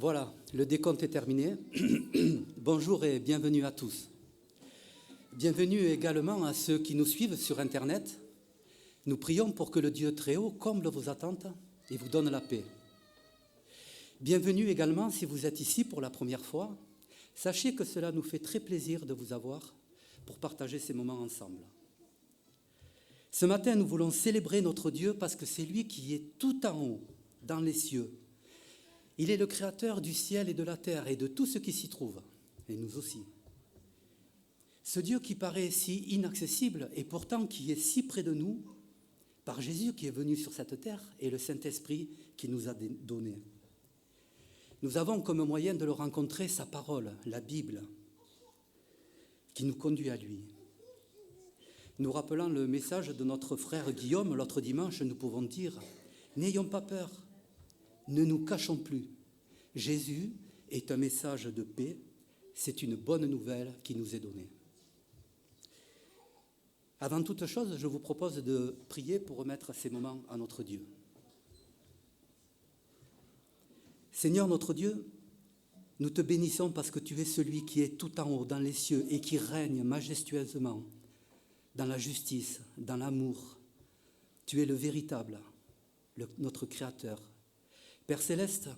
Voilà, le décompte est terminé. Bonjour et bienvenue à tous. Bienvenue également à ceux qui nous suivent sur Internet. Nous prions pour que le Dieu Très-Haut comble vos attentes et vous donne la paix. Bienvenue également si vous êtes ici pour la première fois. Sachez que cela nous fait très plaisir de vous avoir pour partager ces moments ensemble. Ce matin, nous voulons célébrer notre Dieu parce que c'est lui qui est tout en haut, dans les cieux. Il est le créateur du ciel et de la terre et de tout ce qui s'y trouve, et nous aussi. Ce Dieu qui paraît si inaccessible et pourtant qui est si près de nous, par Jésus qui est venu sur cette terre et le Saint-Esprit qui nous a donné. Nous avons comme moyen de le rencontrer sa parole, la Bible, qui nous conduit à lui. Nous rappelant le message de notre frère Guillaume, l'autre dimanche, nous pouvons dire « N'ayons pas peur, ne nous cachons plus. Jésus est un message de paix, c'est une bonne nouvelle qui nous est donnée. » Avant toute chose, je vous propose de prier pour remettre ces moments à notre Dieu. Seigneur notre Dieu, nous te bénissons parce que tu es celui qui est tout en haut dans les cieux et qui règne majestueusement dans la justice, dans l'amour. Tu es le véritable, notre Créateur. Père Céleste,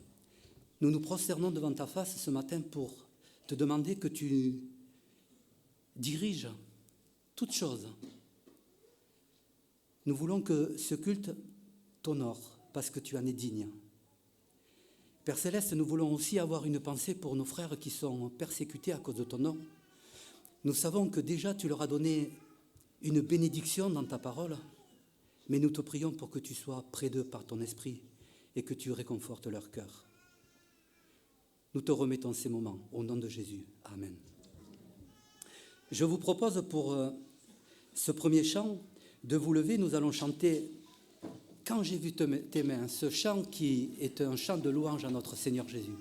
nous nous prosternons devant ta face ce matin pour te demander que tu diriges toutes choses. Nous voulons que ce culte t'honore parce que tu en es digne. Père Céleste, nous voulons aussi avoir une pensée pour nos frères qui sont persécutés à cause de ton nom. Nous savons que déjà tu leur as donné une bénédiction dans ta parole, mais nous te prions pour que tu sois près d'eux par ton esprit et que tu réconfortes leur cœur. Nous te remettons ces moments au nom de Jésus. Amen. Je vous propose pour ce premier chant de vous lever. Nous allons chanter « Quand j'ai vu tes mains », ce chant qui est un chant de louange à notre Seigneur Jésus.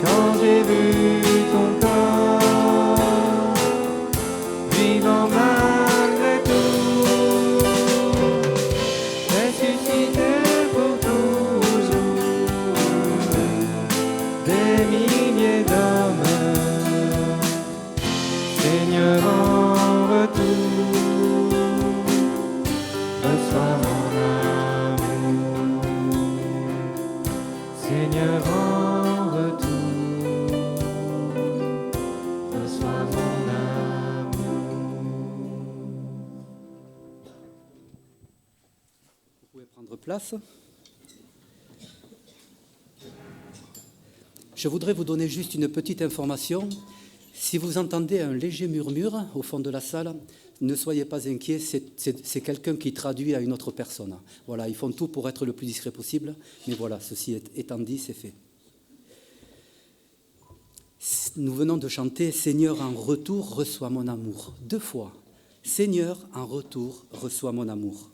Quand j'ai vu ton place. Je voudrais vous donner juste une petite information. Si vous entendez un léger murmure au fond de la salle, ne soyez pas inquiets, c'est quelqu'un qui traduit à une autre personne. Voilà, ils font tout pour être le plus discret possible, mais voilà, ceci étant dit, c'est fait. Nous venons de chanter « Seigneur, en retour, reçois mon amour ». 2 fois. « Seigneur, en retour, reçois mon amour ».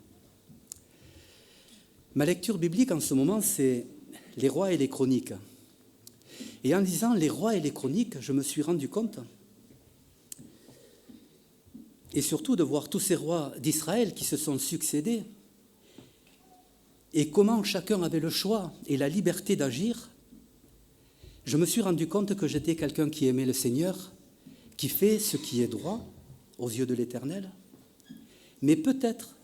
Ma lecture biblique en ce moment, c'est les rois et les chroniques. Et en lisant les rois et les chroniques, je me suis rendu compte, et surtout de voir tous ces rois d'Israël qui se sont succédés, et comment chacun avait le choix et la liberté d'agir, je me suis rendu compte que j'étais quelqu'un qui aimait le Seigneur, qui fait ce qui est droit aux yeux de l'Éternel, mais peut-être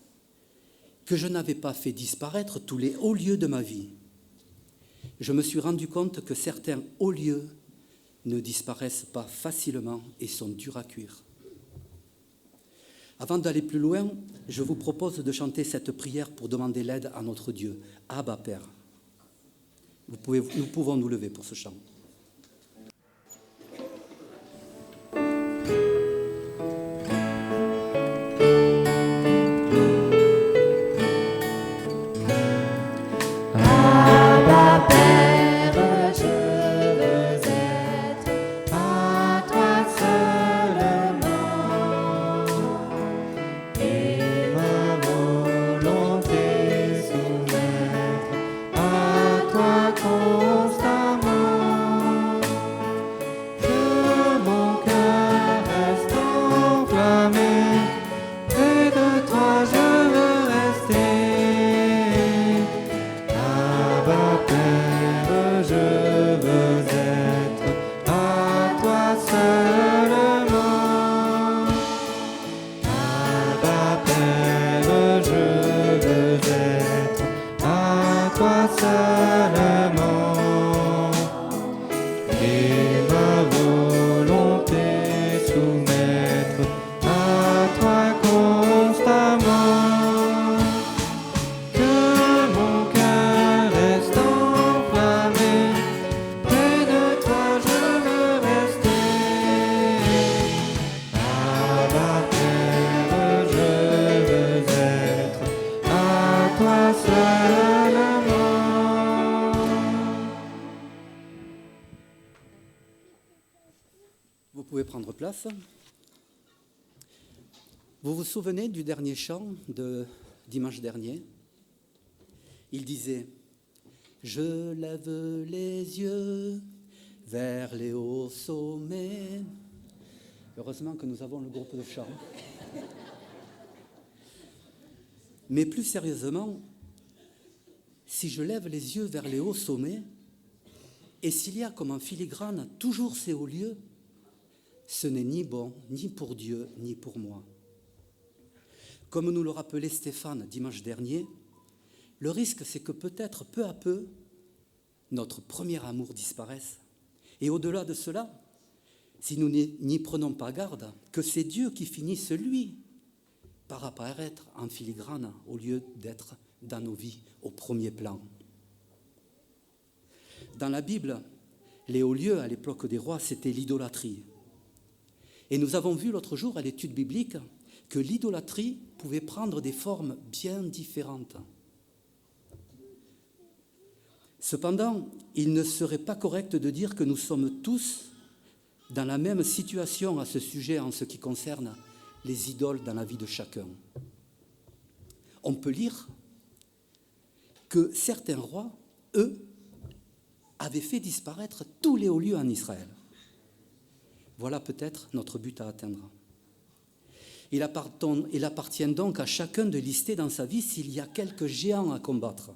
que je n'avais pas fait disparaître tous les hauts lieux de ma vie. Je me suis rendu compte que certains hauts lieux ne disparaissent pas facilement et sont durs à cuire. Avant d'aller plus loin, je vous propose de chanter cette prière pour demander l'aide à notre Dieu. Abba, Père. Nous pouvons nous lever pour ce chant. Vous pouvez prendre place. Vous vous souvenez du dernier chant de dimanche dernier? Il disait « Je lève les yeux vers les hauts sommets ». Heureusement que nous avons le groupe de chant. Mais plus sérieusement, si je lève les yeux vers les hauts sommets, et s'il y a comme en filigrane toujours ces hauts lieux, ce n'est ni bon, ni pour Dieu, ni pour moi. Comme nous le rappelait Stéphane dimanche dernier, le risque, c'est que peut-être peu à peu, notre premier amour disparaisse. Et au-delà de cela, si nous n'y prenons pas garde, que c'est Dieu qui finisse, lui, par apparaître en filigrane au lieu d'être dans nos vies au premier plan. Dans la Bible, les hauts lieux à l'époque des rois, c'était l'idolâtrie. Et nous avons vu l'autre jour à l'étude biblique que l'idolâtrie pouvait prendre des formes bien différentes. Cependant, il ne serait pas correct de dire que nous sommes tous dans la même situation à ce sujet en ce qui concerne les idoles dans la vie de chacun. On peut lire que certains rois, eux, avaient fait disparaître tous les hauts lieux en Israël. Voilà peut-être notre but à atteindre. Il appartient donc à chacun de lister dans sa vie s'il y a quelques géants à combattre.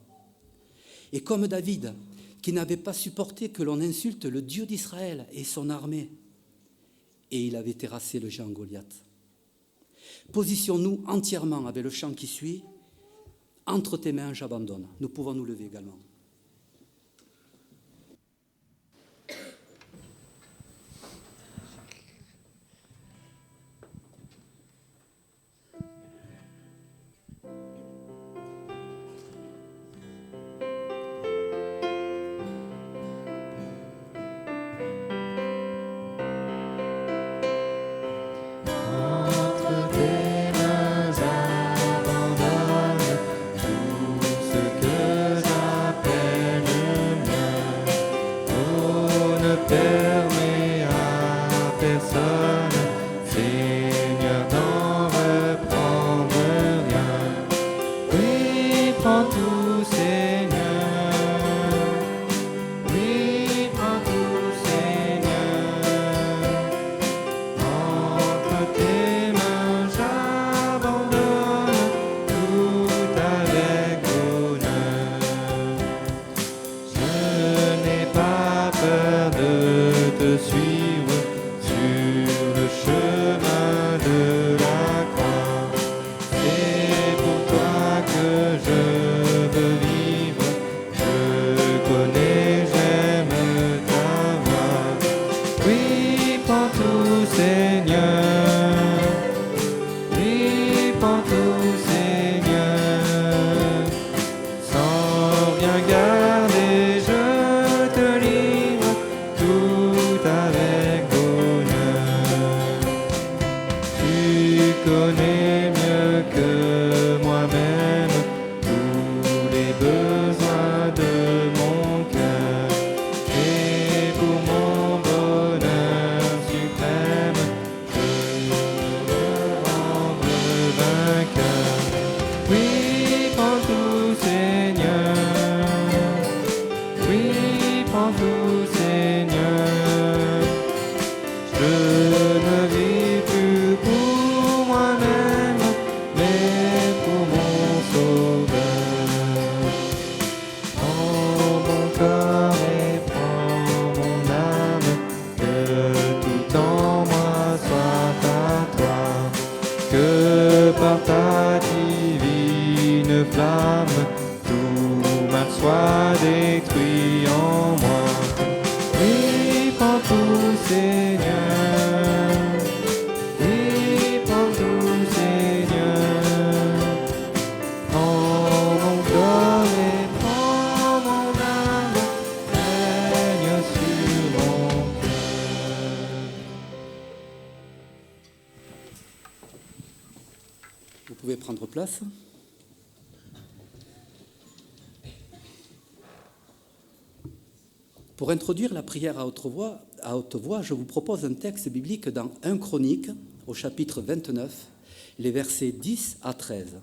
Et comme David, qui n'avait pas supporté que l'on insulte le Dieu d'Israël et son armée, et il avait terrassé le géant Goliath. Positionnons-nous entièrement avec le chant qui suit. Entre tes mains, j'abandonne. Nous pouvons nous lever également. bien gardé, je te livre tout avec bonheur. Tu connais mieux que moi-même tous les besoins de mon cœur. Et pour mon bonheur suprême, je veux rendre vainqueur. Oui, prends tout, Seigneur. Oui, prends tout, Seigneur. Je ne vis plus pour moi-même, mais pour mon Sauveur. Prends mon corps et prends mon âme, que tout en moi soit à toi, que par ta divine flamme, tout mal soit détruit en moi. Oui, prends tout, Seigneur. Oui, prends tout, Seigneur. Prends mon corps et prends mon âme, règne sur mon cœur. Vous pouvez prendre place. Pour introduire la prière à haute voix, je vous propose un texte biblique dans 1 Chronique, au chapitre 29, les versets 10 à 13.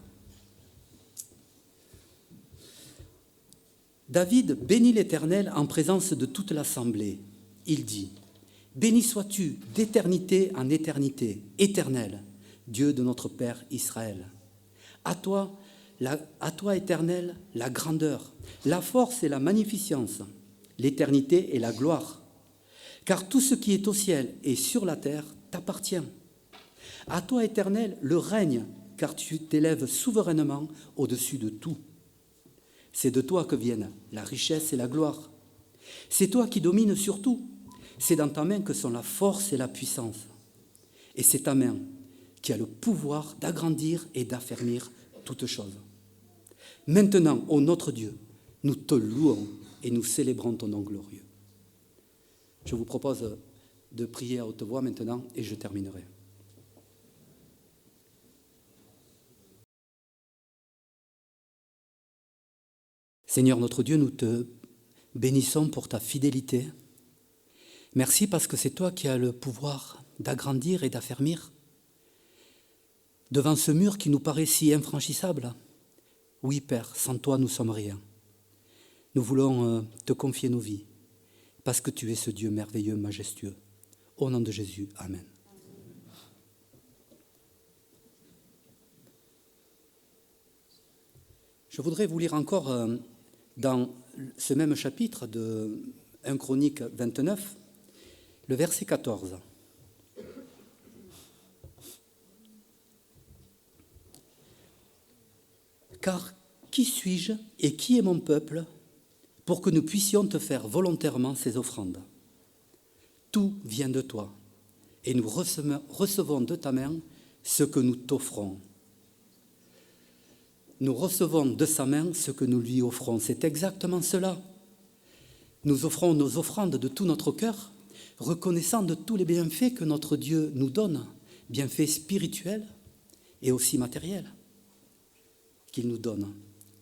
David bénit l'Éternel en présence de toute l'assemblée. Il dit : Béni sois-tu d'éternité en éternité, Éternel, Dieu de notre Père Israël. À toi, Éternel, la grandeur, la force et la magnificence, l'éternité et la gloire. Car tout ce qui est au ciel et sur la terre t'appartient. À toi, Éternel, le règne, car tu t'élèves souverainement au-dessus de tout. C'est de toi que viennent la richesse et la gloire. C'est toi qui domines sur tout. C'est dans ta main que sont la force et la puissance. Et c'est ta main qui a le pouvoir d'agrandir et d'affermir toutes choses. Maintenant, ô notre Dieu, nous te louons et nous célébrons ton nom glorieux. Je vous propose de prier à haute voix maintenant et je terminerai. Seigneur notre Dieu, nous te bénissons pour ta fidélité. Merci parce que c'est toi qui as le pouvoir d'agrandir et d'affermir. Devant ce mur qui nous paraît si infranchissable, oui Père, sans toi nous sommes rien. Nous voulons te confier nos vies, parce que tu es ce Dieu merveilleux, majestueux. Au nom de Jésus, Amen. Je voudrais vous lire encore dans ce même chapitre de 1 Chronique 29, le verset 14. Car qui suis-je et qui est mon peuple pour que nous puissions te faire volontairement ces offrandes? Tout vient de toi, et nous recevons de ta main ce que nous t'offrons. Nous recevons de sa main ce que nous lui offrons. C'est exactement cela. Nous offrons nos offrandes de tout notre cœur, reconnaissant de tous les bienfaits que notre Dieu nous donne, bienfaits spirituels et aussi matériels qu'il nous donne.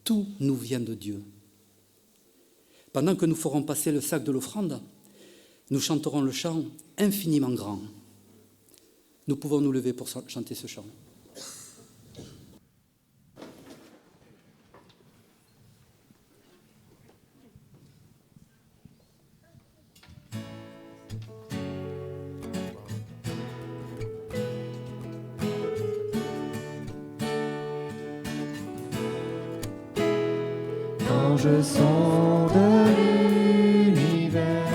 Tout nous vient de Dieu. Pendant que nous ferons passer le sac de l'offrande, nous chanterons le chant infiniment grand. Nous pouvons nous lever pour chanter ce chant. Quand je sonde l'univers,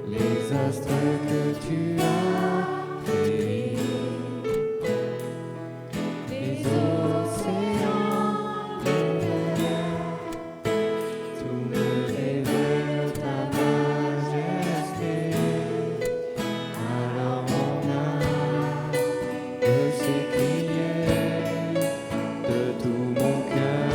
les astres que tu as créés, les océans, les mers, tout me révèle ta majesté. Alors mon âme peut s'écrier de tout mon cœur.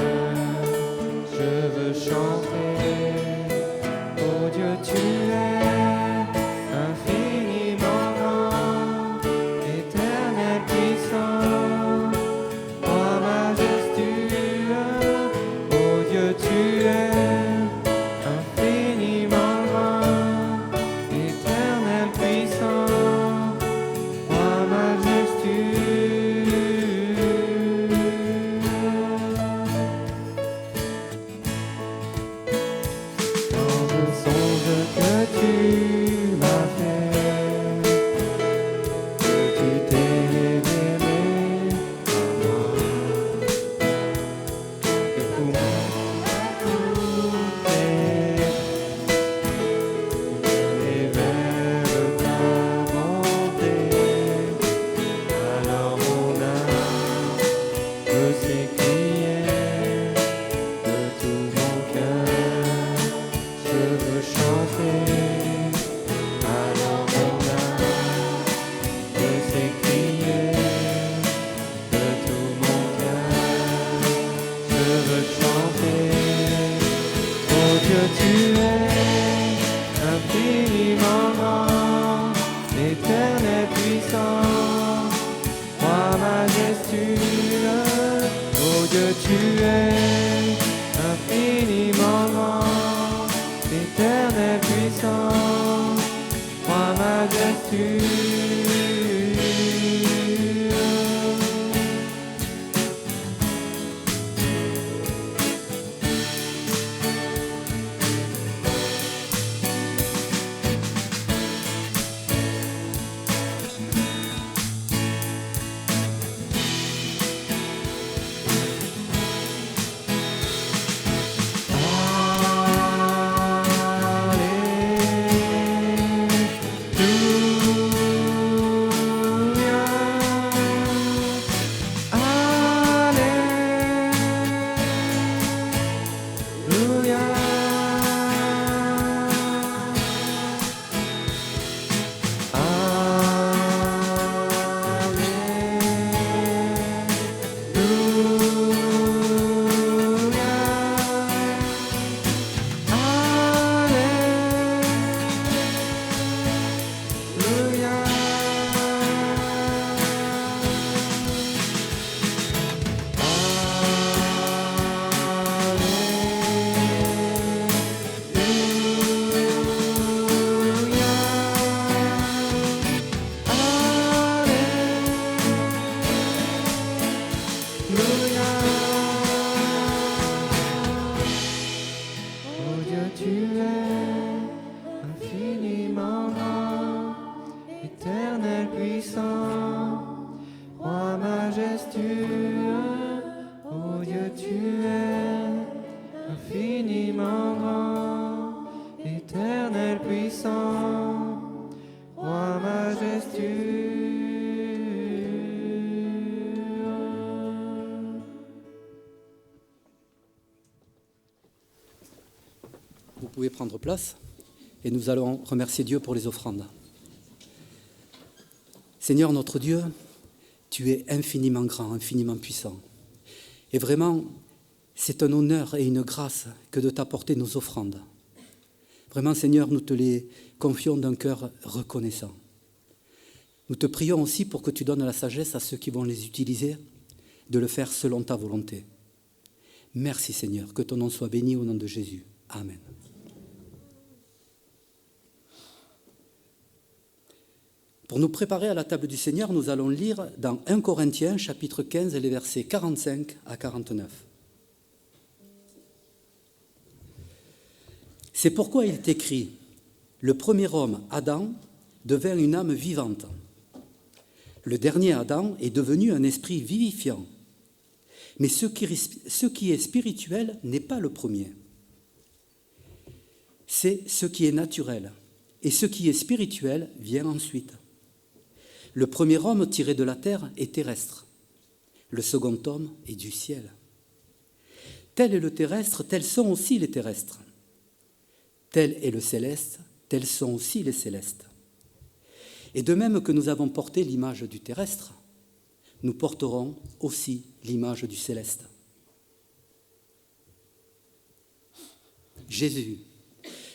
tu es infiniment grand, éternel puissant, roi majestueux. Oh Dieu, tu es infiniment grand, éternel puissant, roi majestueux. Vous pouvez prendre place et nous allons remercier Dieu pour les offrandes. Seigneur notre Dieu, tu es infiniment grand, infiniment puissant. Et vraiment, c'est un honneur et une grâce que de t'apporter nos offrandes. Vraiment, Seigneur, nous te les confions d'un cœur reconnaissant. Nous te prions aussi pour que tu donnes la sagesse à ceux qui vont les utiliser, de le faire selon ta volonté. Merci Seigneur, que ton nom soit béni au nom de Jésus. Amen. Pour nous préparer à la table du Seigneur, nous allons lire dans 1 Corinthiens, chapitre 15, les versets 45 à 49. C'est pourquoi il est écrit « Le premier homme, Adam, devint une âme vivante. Le dernier Adam est devenu un esprit vivifiant. Mais ce qui est spirituel n'est pas le premier. C'est ce qui est naturel. Et ce qui est spirituel vient ensuite. Le premier homme tiré de la terre est terrestre. Le second homme est du ciel. Tel est le terrestre, tels sont aussi les terrestres. Tel est le céleste, tels sont aussi les célestes. Et de même que nous avons porté l'image du terrestre, nous porterons aussi l'image du céleste. Jésus,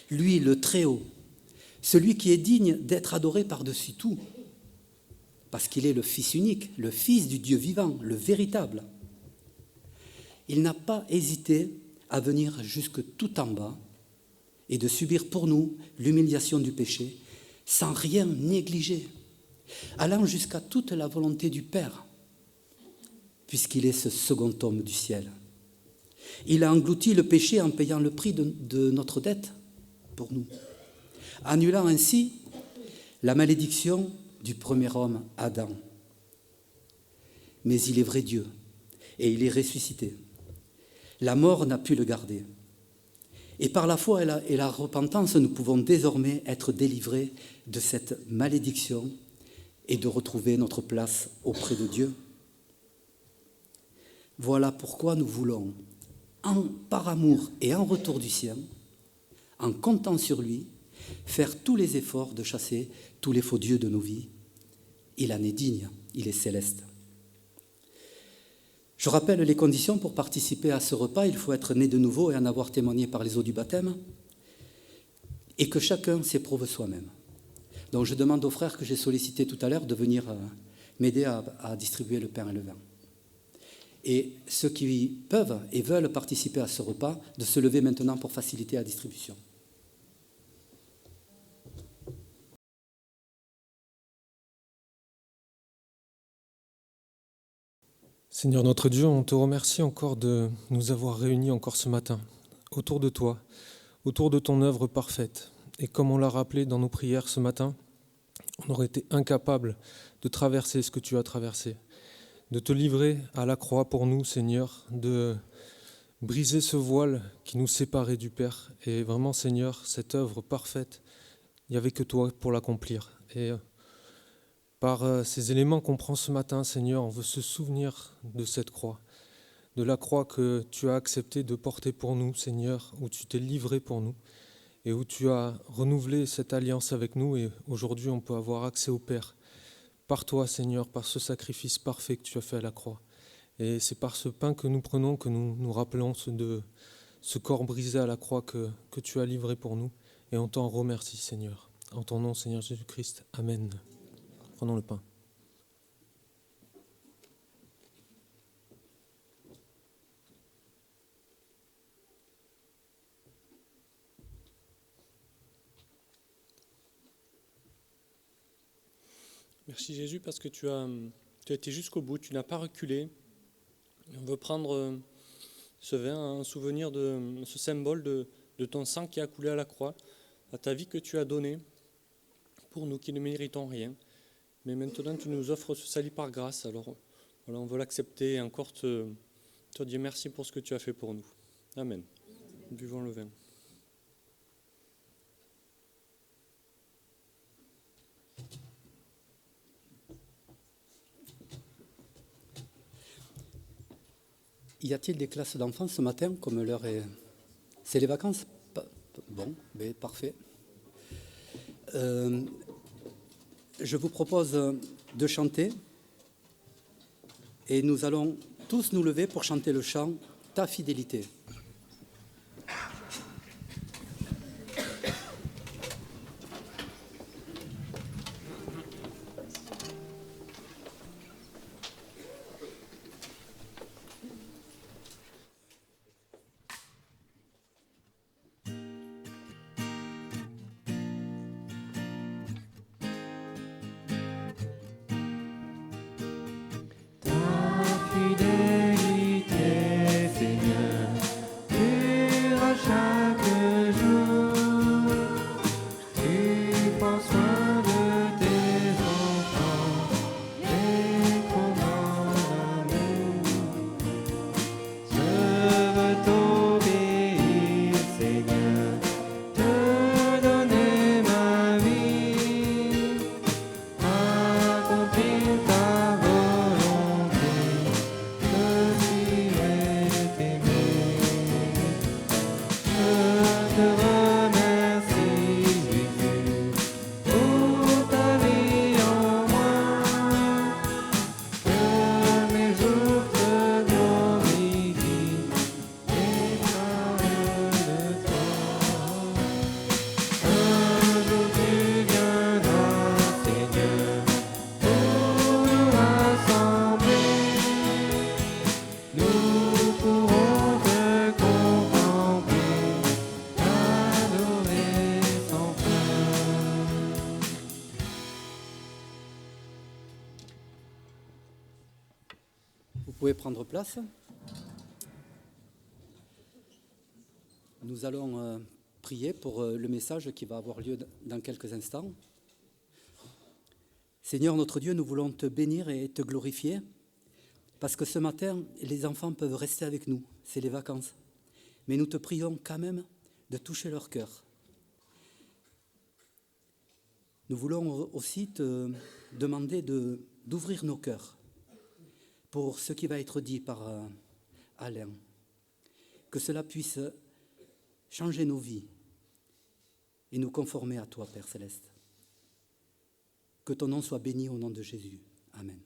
lui le Très-Haut, celui qui est digne d'être adoré par-dessus tout, parce qu'il est le Fils unique, le Fils du Dieu vivant, le véritable. Il n'a pas hésité à venir jusque tout en bas et de subir pour nous l'humiliation du péché, sans rien négliger, allant jusqu'à toute la volonté du Père, puisqu'il est ce second homme du ciel. Il a englouti le péché en payant le prix de notre dette pour nous, annulant ainsi la malédiction du premier homme, Adam. Mais il est vrai Dieu, et il est ressuscité. La mort n'a pu le garder. Et par la foi et la repentance, nous pouvons désormais être délivrés de cette malédiction et de retrouver notre place auprès de Dieu. Voilà pourquoi nous voulons, par amour et en retour du sien, en comptant sur lui, faire tous les efforts de chasser tous les faux dieux de nos vies. Il en est digne, il est céleste. Je rappelle les conditions pour participer à ce repas. Il faut être né de nouveau et en avoir témoigné par les eaux du baptême. et que chacun s'éprouve soi-même. Donc je demande aux frères que j'ai sollicités tout à l'heure de venir m'aider à distribuer le pain et le vin. Et ceux qui peuvent et veulent participer à ce repas, de se lever maintenant pour faciliter la distribution. Seigneur notre Dieu, on te remercie encore de nous avoir réunis encore ce matin, autour de toi, autour de ton œuvre parfaite. Et comme on l'a rappelé dans nos prières ce matin, on aurait été incapable de traverser ce que tu as traversé, de te livrer à la croix pour nous, Seigneur, de briser ce voile qui nous séparait du Père. Et vraiment, Seigneur, cette œuvre parfaite, il n'y avait que toi pour l'accomplir. Et par ces éléments qu'on prend ce matin, Seigneur, on veut se souvenir de cette croix, de la croix que tu as accepté de porter pour nous, Seigneur, où tu t'es livré pour nous et où tu as renouvelé cette alliance avec nous. Et aujourd'hui, on peut avoir accès au Père par toi, Seigneur, par ce sacrifice parfait que tu as fait à la croix. Et c'est par ce pain que nous prenons que nous nous rappelons de ce corps brisé à la croix que tu as livré pour nous. Et on t'en remercie, Seigneur. En ton nom, Seigneur Jésus-Christ. Amen. Prenons le pain. Merci Jésus parce que tu as été jusqu'au bout, tu n'as pas reculé. On veut prendre ce vin en souvenir de ce symbole de ton sang qui a coulé à la croix, à ta vie que tu as donnée pour nous qui ne méritons rien. Mais maintenant tu nous offres ce salut par grâce, alors voilà, on veut l'accepter et encore te dire merci pour ce que tu as fait pour nous. Amen. Buvons le vin. Y a-t-il des classes d'enfants ce matin, comme l'heure est... C'est les vacances? Bon, mais parfait. Je vous propose de chanter et nous allons tous nous lever pour chanter le chant « Ta fidélité ». Vous pouvez prendre place. Nous allons prier pour le message qui va avoir lieu dans quelques instants. Seigneur notre Dieu, nous voulons te bénir et te glorifier parce que ce matin, les enfants peuvent rester avec nous, c'est les vacances. Mais nous te prions quand même de toucher leur cœur. Nous voulons aussi te demander d'ouvrir nos cœurs pour ce qui va être dit par Alain. Que cela puisse changer nos vies et nous conformer à toi, Père Céleste. Que ton nom soit béni au nom de Jésus. Amen.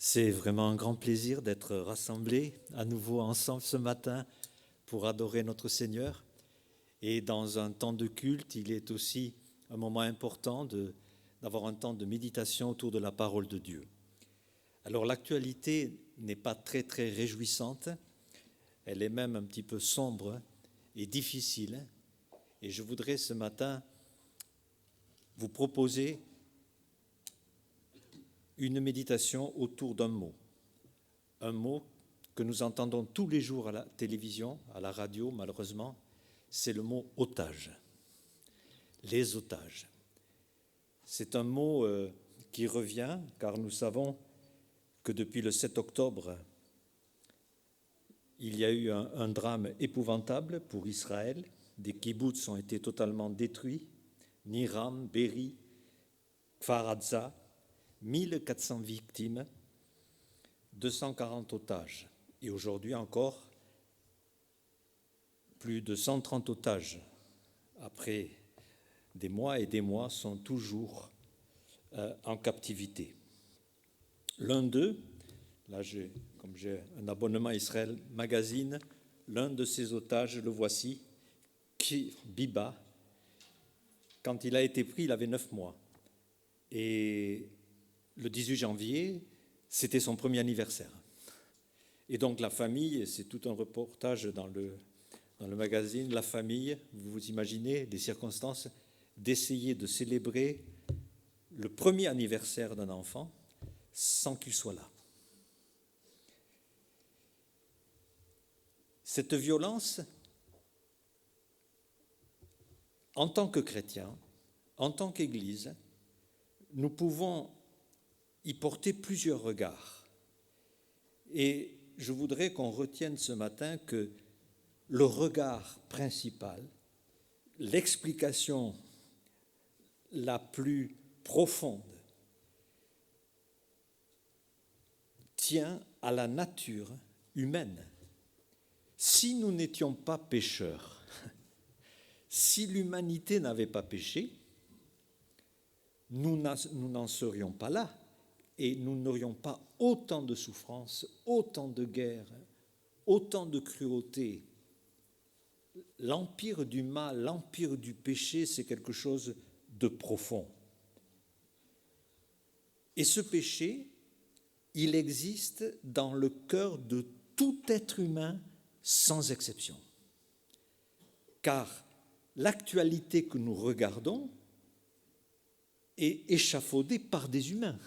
C'est vraiment un grand plaisir d'être rassemblés à nouveau ensemble ce matin pour adorer notre Seigneur. Et dans un temps de culte, il est aussi un moment important d'avoir un temps de méditation autour de la parole de Dieu. Alors l'actualité n'est pas très très réjouissante, elle est même un petit peu sombre et difficile. Et je voudrais ce matin vous proposer une méditation autour d'un mot que nous entendons tous les jours à la télévision, à la radio malheureusement, c'est le mot otage. Les otages. C'est un mot qui revient car nous savons que depuis le 7 octobre, il y a eu un drame épouvantable pour Israël. Des kibboutz ont été totalement détruits, Niram, Be'eri, Kfar Aza, 1400 victimes, 240 otages. Et aujourd'hui encore, plus de 130 otages, après des mois et des mois, sont toujours en captivité. L'un d'eux, là comme j'ai un abonnement à Israël Magazine, l'un de ces otages, le voici, Biba. Quand il a été pris, il avait 9 mois. Et le 18 janvier, c'était son premier anniversaire. Et donc la famille, c'est tout un reportage dans le magazine, la famille, vous vous imaginez les circonstances, d'essayer de célébrer le premier anniversaire d'un enfant sans qu'il soit là. Cette violence, en tant que chrétiens, en tant qu'Église, nous pouvons y porter plusieurs regards. Et je voudrais qu'on retienne ce matin que le regard principal, l'explication la plus profonde, tient à la nature humaine. Si nous n'étions pas pécheurs, si l'humanité n'avait pas péché, nous n'en serions pas là et nous n'aurions pas autant de souffrances, autant de guerres, autant de cruauté. L'empire du mal, l'empire du péché, c'est quelque chose de profond. Et ce péché, il existe dans le cœur de tout être humain sans exception. Car l'actualité que nous regardons est échafaudée par des humains.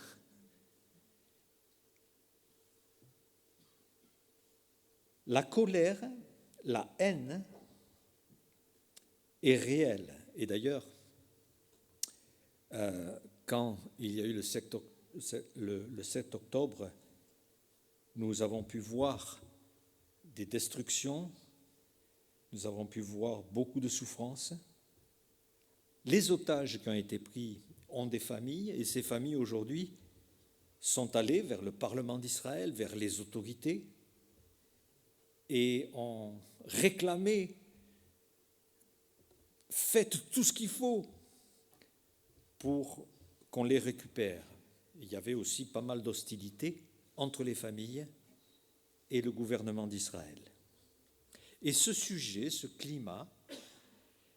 La colère, la haine est réelle. Et d'ailleurs, quand il y a eu le 7 octobre, nous avons pu voir des destructions, nous avons pu voir beaucoup de souffrances. Les otages qui ont été pris ont des familles, et ces familles aujourd'hui sont allées vers le Parlement d'Israël, vers les autorités, et ont réclamé, faites tout ce qu'il faut pour qu'on les récupère. Il y avait aussi pas mal d'hostilité entre les familles et le gouvernement d'Israël. Et ce sujet, ce climat,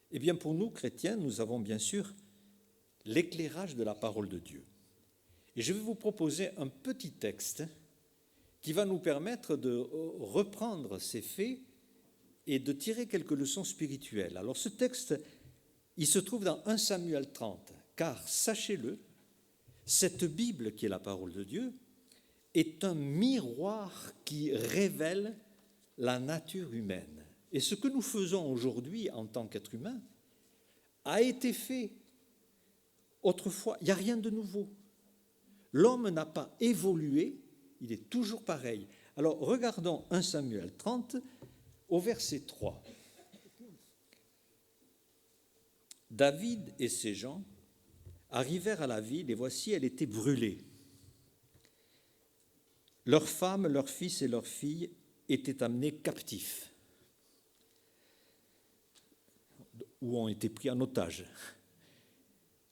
eh bien pour nous, chrétiens, nous avons bien sûr l'éclairage de la parole de Dieu. Et je vais vous proposer un petit texte qui va nous permettre de reprendre ces faits et de tirer quelques leçons spirituelles. Alors ce texte, il se trouve dans 1 Samuel 30, car sachez-le, cette Bible qui est la parole de Dieu est un miroir qui révèle la nature humaine. Et ce que nous faisons aujourd'hui en tant qu'être humain a été fait autrefois. Il n'y a rien de nouveau. L'homme n'a pas évolué, il est toujours pareil. Alors regardons 1 Samuel 30 au verset 3. David et ses gens arrivèrent à la ville et voici, elle était brûlée. Leurs femmes, leurs fils et leurs filles étaient amenés captifs ou ont été pris en otage.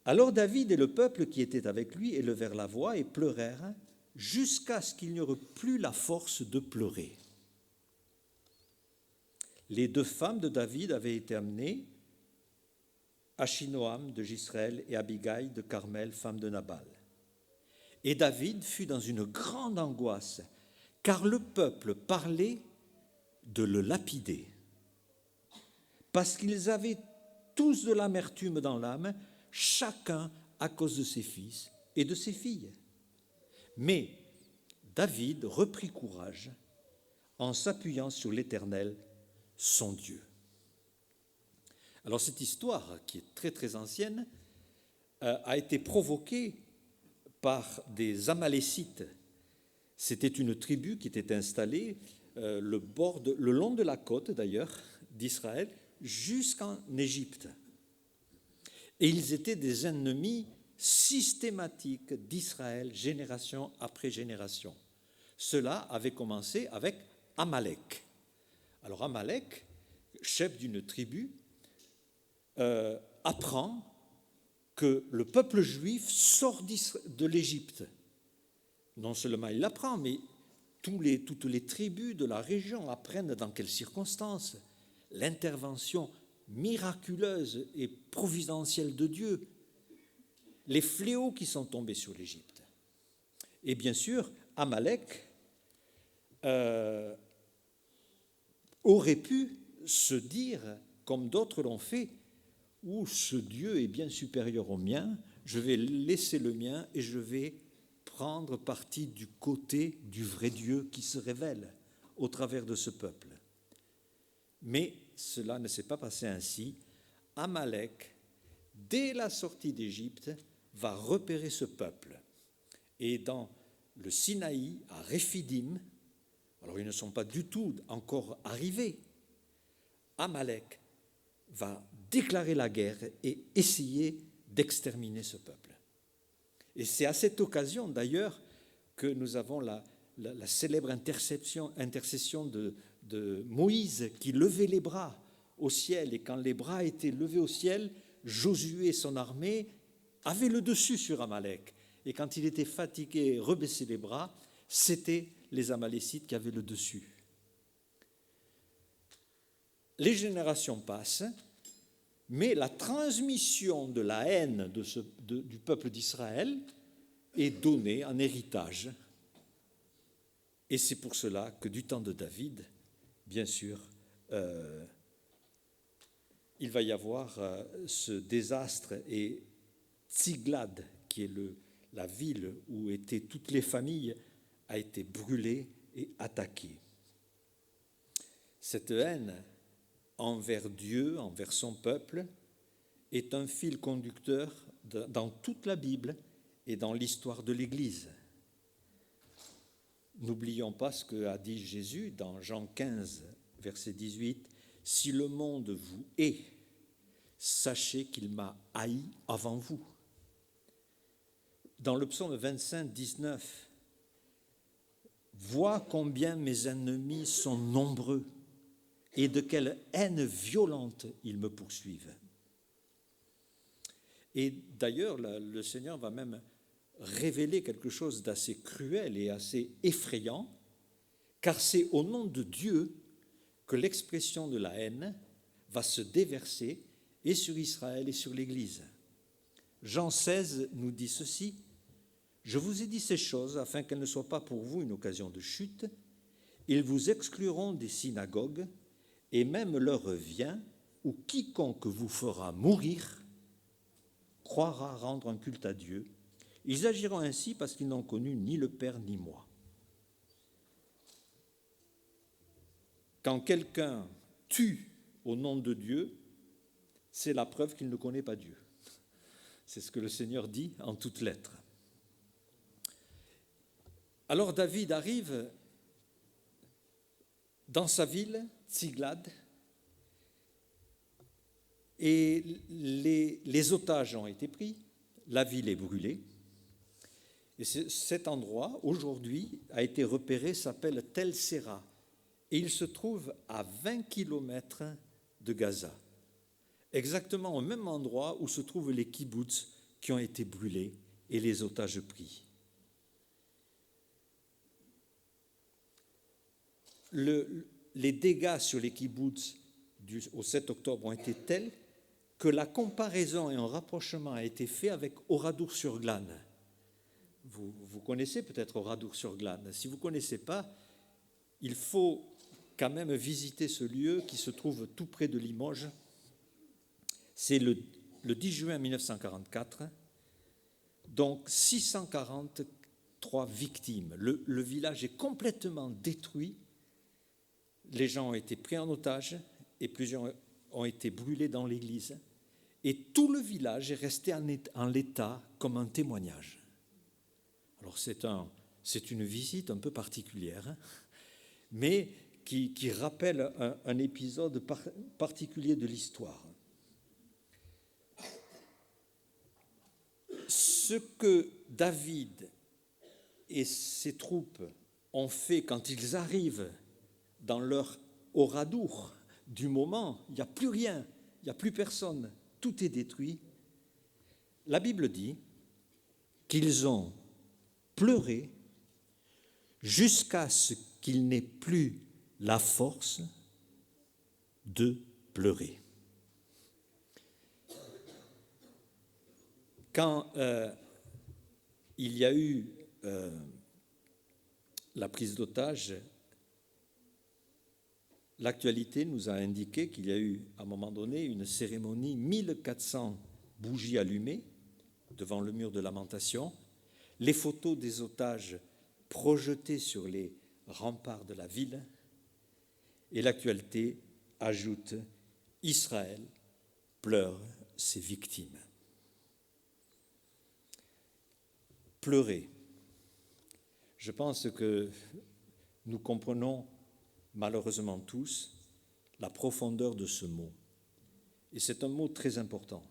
Alors David et le peuple qui était avec lui élevèrent la voix et pleurèrent jusqu'à ce qu'il n'y aurait plus la force de pleurer. Les 2 femmes de David avaient été amenées, Achinoam de Jisraël et Abigail de Carmel, femme de Nabal. Et David fut dans une grande angoisse, car le peuple parlait de le lapider, parce qu'ils avaient tous de l'amertume dans l'âme, chacun à cause de ses fils et de ses filles. Mais David reprit courage en s'appuyant sur l'Éternel, son Dieu. Alors cette histoire, qui est très très ancienne, a été provoquée par des Amalécites. C'était une tribu qui était installée le long de la côte d'ailleurs d'Israël jusqu'en Égypte. Et ils étaient des ennemis systématiques d'Israël, génération après génération. Cela avait commencé avec Amalek. Alors Amalek, chef d'une tribu, apprend que le peuple juif sort de l'Égypte. Non seulement il l'apprend, mais toutes les tribus de la région apprennent dans quelles circonstances l'intervention miraculeuse et providentielle de Dieu, les fléaux qui sont tombés sur l'Égypte. Et bien sûr, Amalek aurait pu se dire, comme d'autres l'ont fait, « ce Dieu est bien supérieur au mien, je vais laisser le mien et je vais prendre parti du côté du vrai Dieu qui se révèle au travers de ce peuple. » Mais cela ne s'est pas passé ainsi. Amalek, dès la sortie d'Égypte, va repérer ce peuple. Et dans le Sinaï, à Réphidim, alors ils ne sont pas du tout encore arrivés, Amalek va déclarer la guerre et essayer d'exterminer ce peuple. Et c'est à cette occasion d'ailleurs que nous avons la célèbre intercession de Moïse qui levait les bras au ciel. Et quand les bras étaient levés au ciel, Josué et son armée avaient le dessus sur Amalek. Et quand il était fatigué et rebaissait les bras, c'était les Amalécites qui avaient le dessus. Les générations passent, mais la transmission de la haine du peuple d'Israël est donnée en héritage. Et c'est pour cela que du temps de David, bien sûr, il va y avoir ce désastre et Tsiglad, qui est la ville où étaient toutes les familles, a été brûlée et attaquée. Cette haine envers Dieu, envers son peuple, est un fil conducteur dans toute la Bible et dans l'histoire de l'Église. N'oublions pas ce qu'a dit Jésus dans Jean 15, verset 18, « Si le monde vous hait, sachez qu'il m'a haï avant vous. » Dans le psaume 25, 19, « Vois combien mes ennemis sont nombreux et de quelle haine violente ils me poursuivent. » Et d'ailleurs, le Seigneur va même révéler quelque chose d'assez cruel et assez effrayant, car c'est au nom de Dieu que l'expression de la haine va se déverser et sur Israël et sur l'Église. Jean 16 nous dit ceci, « Je vous ai dit ces choses afin qu'elles ne soient pas pour vous une occasion de chute. Ils vous excluront des synagogues, et même l'heure vient où quiconque vous fera mourir croira rendre un culte à Dieu. Ils agiront ainsi parce qu'ils n'ont connu ni le Père ni moi. » Quand quelqu'un tue au nom de Dieu, c'est la preuve qu'il ne connaît pas Dieu. C'est ce que le Seigneur dit en toutes lettres. Alors David arrive dans sa ville, Tsiglad, et les otages ont été pris, la ville est brûlée, et cet endroit, aujourd'hui, a été repéré, s'appelle Tel Sera, et il se trouve à 20 kilomètres de Gaza, exactement au même endroit où se trouvent les kibboutz qui ont été brûlés et les otages pris. les dégâts sur les kibboutz au 7 octobre ont été tels que la comparaison et un rapprochement a été fait avec Oradour-sur-Glane. Vous connaissez peut-être Oradour-sur-Glane. Si vous ne connaissez pas, il faut quand même visiter ce lieu qui se trouve tout près de Limoges. C'est le 10 juin 1944, donc 643 victimes. Le village est complètement détruit. Les gens ont été pris en otage et plusieurs ont été brûlés dans l'église. Et tout le village est resté en l'état comme un témoignage. Alors c'est une visite un peu particulière, mais qui rappelle un épisode particulier de l'histoire. Ce que David et ses troupes ont fait quand ils arrivent dans leur oradour du moment, il n'y a plus rien, il n'y a plus personne, tout est détruit. La Bible dit qu'ils ont pleuré jusqu'à ce qu'ils n'aient plus la force de pleurer. Quand il y a eu la prise d'otage, l'actualité nous a indiqué qu'il y a eu, à un moment donné, une cérémonie, 1400 bougies allumées devant le mur de lamentation, les photos des otages projetées sur les remparts de la ville, et l'actualité ajoute « Israël pleure ses victimes ». Pleurer. Je pense que nous comprenons malheureusement tous la profondeur de ce mot. Et c'est un mot très important.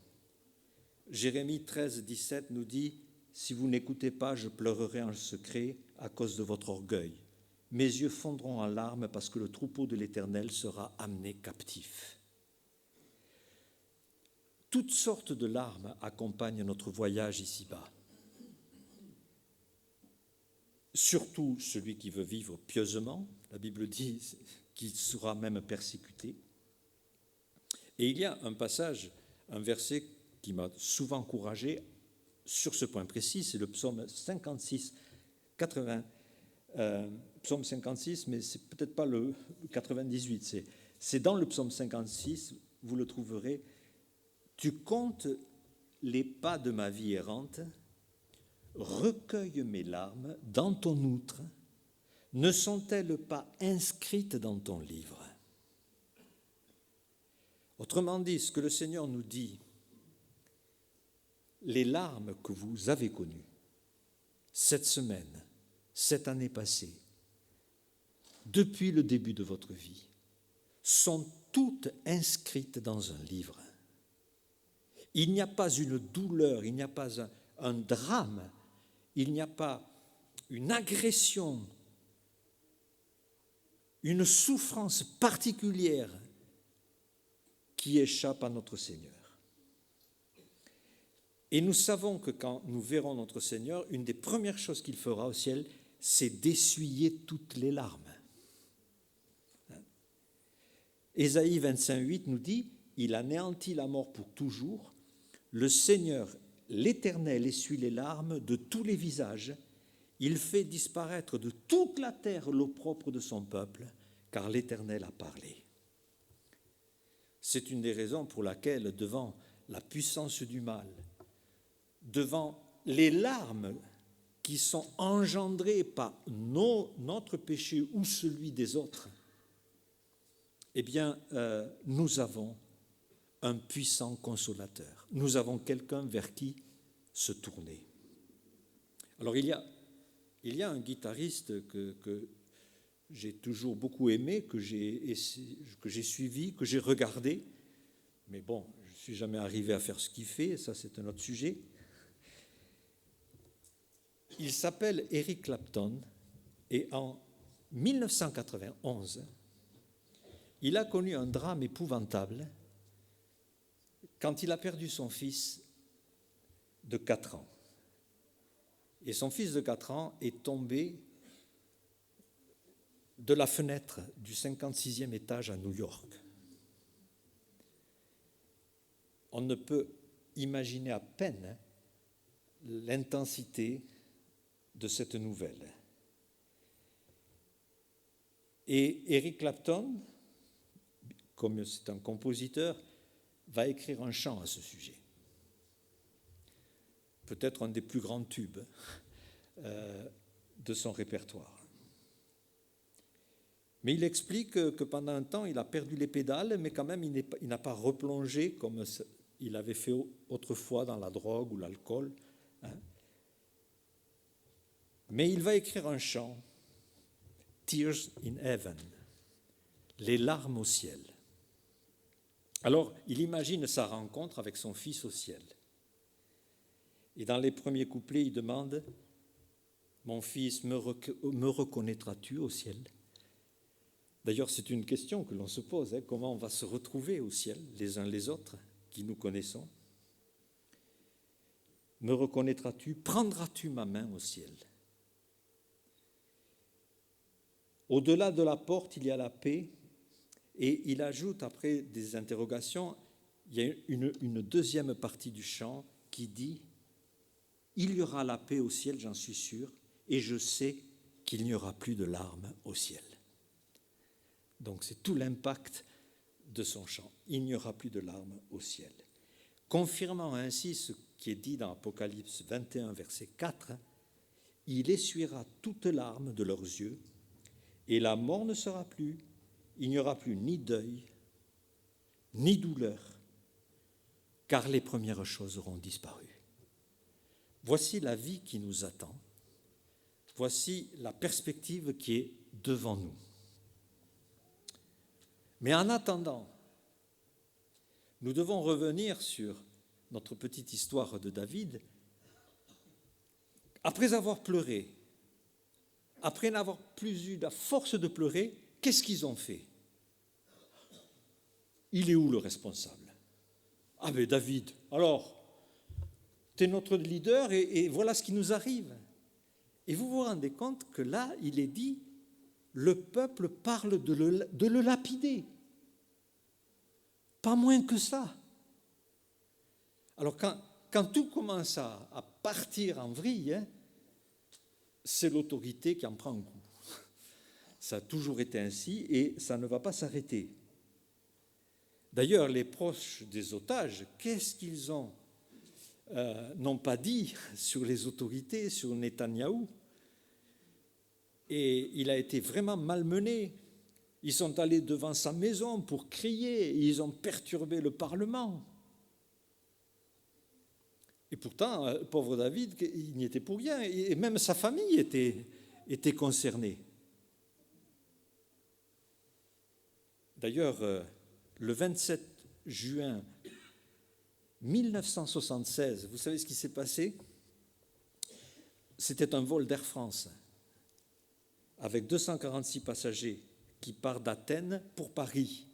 Jérémie 13, 17 nous dit « Si vous n'écoutez pas, je pleurerai en secret à cause de votre orgueil. Mes yeux fondront en larmes parce que le troupeau de l'Éternel sera amené captif. » Toutes sortes de larmes accompagnent notre voyage ici-bas. Surtout celui qui veut vivre pieusement, la Bible dit qu'il sera même persécuté. Et il y a un passage, un verset qui m'a souvent encouragé sur ce point précis, c'est le psaume 56, psaume 56, mais c'est peut-être pas le 98, c'est dans le psaume 56, vous le trouverez. Tu comptes les pas de ma vie errante, recueille mes larmes dans ton outre, ne sont-elles pas inscrites dans ton livre? Autrement dit, ce que le Seigneur nous dit, les larmes que vous avez connues cette semaine, cette année passée, depuis le début de votre vie, sont toutes inscrites dans un livre. Il n'y a pas une douleur, il n'y a pas un drame, il n'y a pas une agression, une souffrance particulière qui échappe à notre Seigneur. Et nous savons que quand nous verrons notre Seigneur, une des premières choses qu'il fera au ciel, c'est d'essuyer toutes les larmes. Ésaïe 25:8 nous dit « Il anéantit la mort pour toujours. Le Seigneur, l'Éternel, essuie les larmes de tous les visages. Il fait disparaître de toute la terre l'opprobre de son peuple, car l'Éternel a parlé. » C'est une des raisons pour laquelle, devant la puissance du mal, devant les larmes qui sont engendrées par notre péché ou celui des autres, eh bien, nous avons un puissant consolateur. Nous avons quelqu'un vers qui se tourner. Alors, il y a un guitariste que j'ai toujours beaucoup aimé, que j'ai suivi, que j'ai regardé, mais bon, je ne suis jamais arrivé à faire ce qu'il fait, ça c'est un autre sujet. Il s'appelle Eric Clapton, et en 1991, il a connu un drame épouvantable quand il a perdu son fils de 4 ans. Et son fils de 4 ans est tombé de la fenêtre du 56e étage à New York. On ne peut imaginer à peine l'intensité de cette nouvelle. Et Eric Clapton, comme c'est un compositeur, va écrire un chant à ce sujet. Peut-être un des plus grands tubes de son répertoire. Mais il explique que pendant un temps, il a perdu les pédales, mais quand même, il n'a pas replongé comme il avait fait autrefois dans la drogue ou l'alcool. Mais il va écrire un chant, Tears in Heaven, les larmes au ciel. Alors, il imagine sa rencontre avec son fils au ciel. Et dans les premiers couplets, il demande « Mon fils, me reconnaîtras-tu au ciel ?» D'ailleurs, c'est une question que l'on se pose, comment on va se retrouver au ciel, les uns les autres, qui nous connaissons. Me reconnaîtras-tu, prendras-tu ma main au ciel? Au-delà de la porte, il y a la paix, et il ajoute, après des interrogations, il y a une deuxième partie du chant qui dit « Il y aura la paix au ciel, j'en suis sûr, et je sais qu'il n'y aura plus de larmes au ciel. » Donc c'est tout l'impact de son chant. Il n'y aura plus de larmes au ciel. Confirmant ainsi ce qui est dit dans Apocalypse 21, verset 4, « Il essuiera toutes larmes de leurs yeux, et la mort ne sera plus, il n'y aura plus ni deuil, ni douleur, car les premières choses auront disparu. » Voici la vie qui nous attend. Voici la perspective qui est devant nous. Mais en attendant, nous devons revenir sur notre petite histoire de David. Après avoir pleuré, après n'avoir plus eu la force de pleurer, qu'est-ce qu'ils ont fait? Il est où le responsable? Ah mais David, alors, tu es notre leader et voilà ce qui nous arrive. Et vous vous rendez compte que là, il est dit, le peuple parle de le lapider. Pas moins que ça. Alors quand tout commence à partir en vrille, c'est l'autorité qui en prend un coup. Ça a toujours été ainsi et ça ne va pas s'arrêter. D'ailleurs, les proches des otages, qu'est-ce qu'ils n'ont pas dit sur les autorités, sur Netanyahou? Et il a été vraiment malmené. Ils sont allés devant sa maison pour crier, et ils ont perturbé le Parlement. Et pourtant, pauvre David, il n'y était pour rien, et même sa famille était concernée. D'ailleurs, le 27 juin 1976, vous savez ce qui s'est passé? C'était un vol d'Air France avec 246 passagers qui part d'Athènes pour Paris.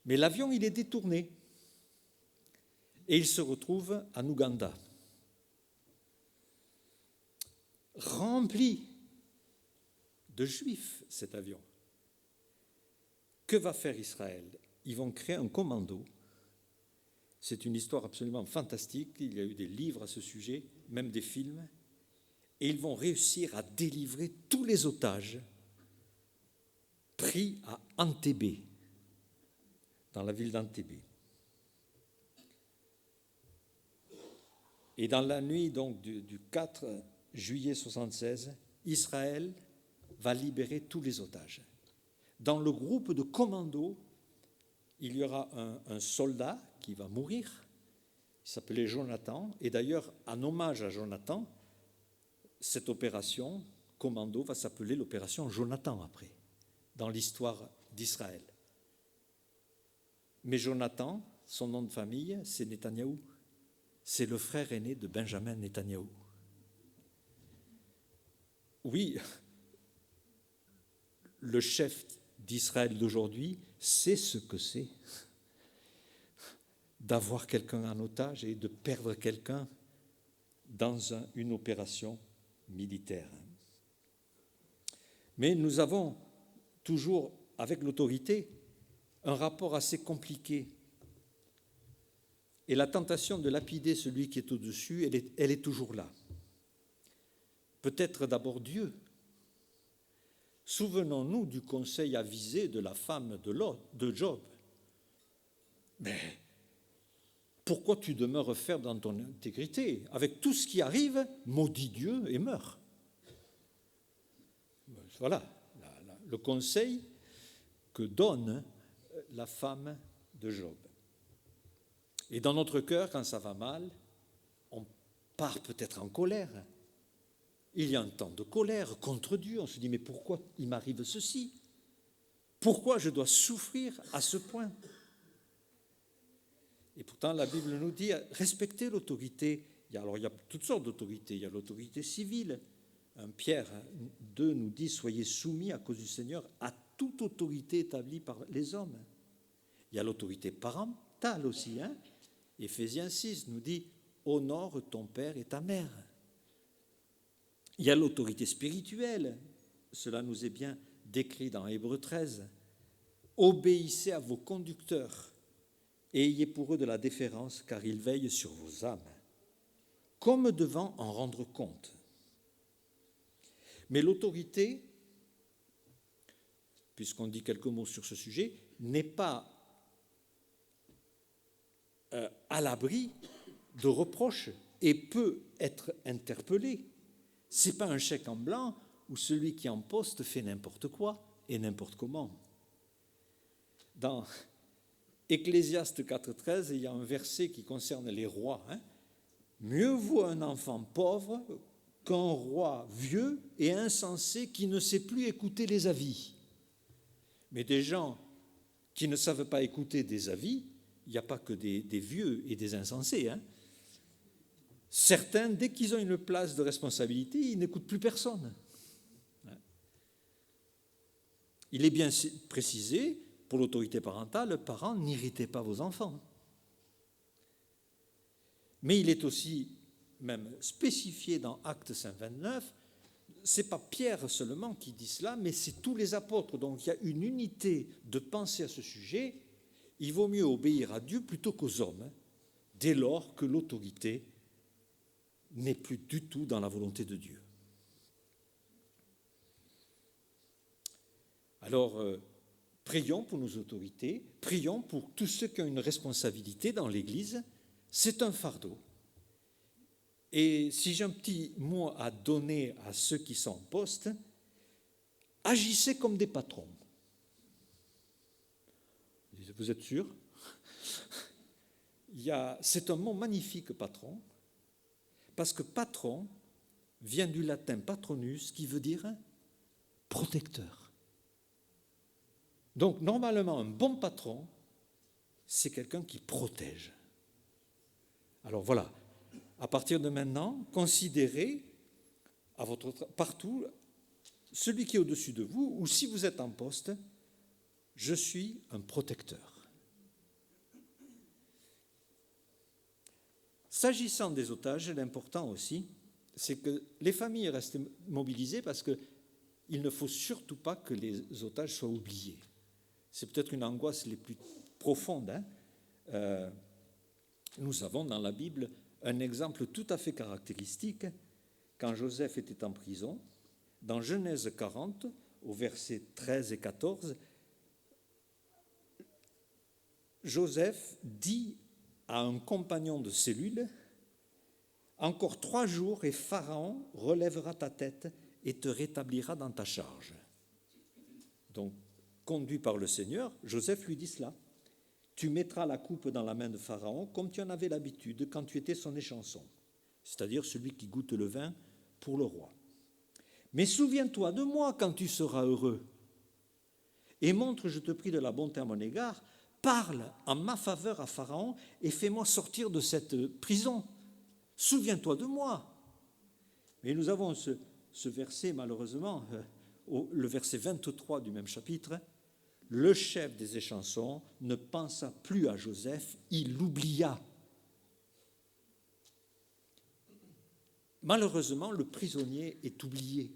Mais l'avion, il est détourné. Et il se retrouve en Ouganda. Rempli de juifs, cet avion. Que va faire Israël? Ils vont créer un commando. C'est une histoire absolument fantastique. Il y a eu des livres à ce sujet, même des films. Et ils vont réussir à délivrer tous les otages pris à Entebbe, dans la ville d'Entebbe. Et dans la nuit donc, du 4 juillet 1976, Israël va libérer tous les otages. Dans le groupe de commando, il y aura un soldat qui va mourir, il s'appelait Jonathan, et d'ailleurs, en hommage à Jonathan, cette opération commando va s'appeler l'opération Jonathan après, dans l'histoire d'Israël. Mais Jonathan, son nom de famille, c'est Netanyahou. C'est le frère aîné de Benjamin Netanyahou. Oui, le chef d'Israël d'aujourd'hui sait ce que c'est d'avoir quelqu'un en otage et de perdre quelqu'un dans une opération militaire. Mais nous avons toujours avec l'autorité, un rapport assez compliqué. Et la tentation de lapider celui qui est au-dessus, elle est toujours là. Peut-être d'abord Dieu. Souvenons-nous du conseil avisé de la femme de Job. Mais pourquoi tu demeures ferme dans ton intégrité? Avec tout ce qui arrive, maudis Dieu et meurs. Voilà le conseil que donne la femme de Job. Et dans notre cœur, quand ça va mal, on part peut-être en colère. Il y a un temps de colère contre Dieu. On se dit, mais pourquoi il m'arrive ceci? Pourquoi je dois souffrir à ce point? Et pourtant, la Bible nous dit, respectez l'autorité. Alors, il y a toutes sortes d'autorités. Il y a l'autorité civile. Pierre 2 nous dit, soyez soumis à cause du Seigneur à toute autorité établie par les hommes. Il y a l'autorité parentale aussi. Éphésiens 6 nous dit, honore ton père et ta mère. Il y a l'autorité spirituelle. Cela nous est bien décrit dans Hébreux 13. Obéissez à vos conducteurs et ayez pour eux de la déférence, car ils veillent sur vos âmes, comme devant en rendre compte. Mais l'autorité, puisqu'on dit quelques mots sur ce sujet, n'est pas à l'abri de reproches et peut être interpellée. Ce n'est pas un chèque en blanc où celui qui est en poste fait n'importe quoi et n'importe comment. Dans Ecclésiaste 4,13, il y a un verset qui concerne les rois. Mieux vaut un enfant pauvre qu'un roi vieux et insensé qui ne sait plus écouter les avis. Mais des gens qui ne savent pas écouter des avis, il n'y a pas que des vieux et des insensés. Certains, dès qu'ils ont une place de responsabilité, ils n'écoutent plus personne. Il est bien précisé, pour l'autorité parentale, parents, n'irritez pas vos enfants. Mais il est aussi même spécifié dans Actes 5,29, ce n'est pas Pierre seulement qui dit cela, mais c'est tous les apôtres. Donc il y a une unité de pensée à ce sujet. Il vaut mieux obéir à Dieu plutôt qu'aux hommes, dès lors que l'autorité n'est plus du tout dans la volonté de Dieu. Alors, prions pour nos autorités, prions pour tous ceux qui ont une responsabilité dans l'Église. C'est un fardeau. Et si j'ai un petit mot à donner à ceux qui sont en poste, agissez comme des patrons. Vous êtes sûr? C'est un mot magnifique, patron, parce que patron vient du latin patronus, qui veut dire protecteur. Donc, normalement, un bon patron, c'est quelqu'un qui protège. Alors voilà, à partir de maintenant, considérez partout celui qui est au-dessus de vous, ou si vous êtes en poste, je suis un protecteur. S'agissant des otages, l'important aussi, c'est que les familles restent mobilisées parce qu'il ne faut surtout pas que les otages soient oubliés. C'est peut-être une angoisse les plus profondes. Nous avons dans la Bible un exemple tout à fait caractéristique. Quand Joseph était en prison, dans Genèse 40, au versets 13 et 14, Joseph dit à un compagnon de cellule, « Encore 3 jours et Pharaon relèvera ta tête et te rétablira dans ta charge. » Donc, conduit par le Seigneur, Joseph lui dit cela. « Tu mettras la coupe dans la main de Pharaon comme tu en avais l'habitude quand tu étais son échanson, c'est-à-dire celui qui goûte le vin pour le roi. Mais souviens-toi de moi quand tu seras heureux et montre, je te prie, de la bonté à mon égard. Parle en ma faveur à Pharaon et fais-moi sortir de cette prison. Souviens-toi de moi. » Mais nous avons ce verset, malheureusement, le verset 23 du même chapitre. Le chef des échansons ne pensa plus à Joseph, il l'oublia. Malheureusement, le prisonnier est oublié.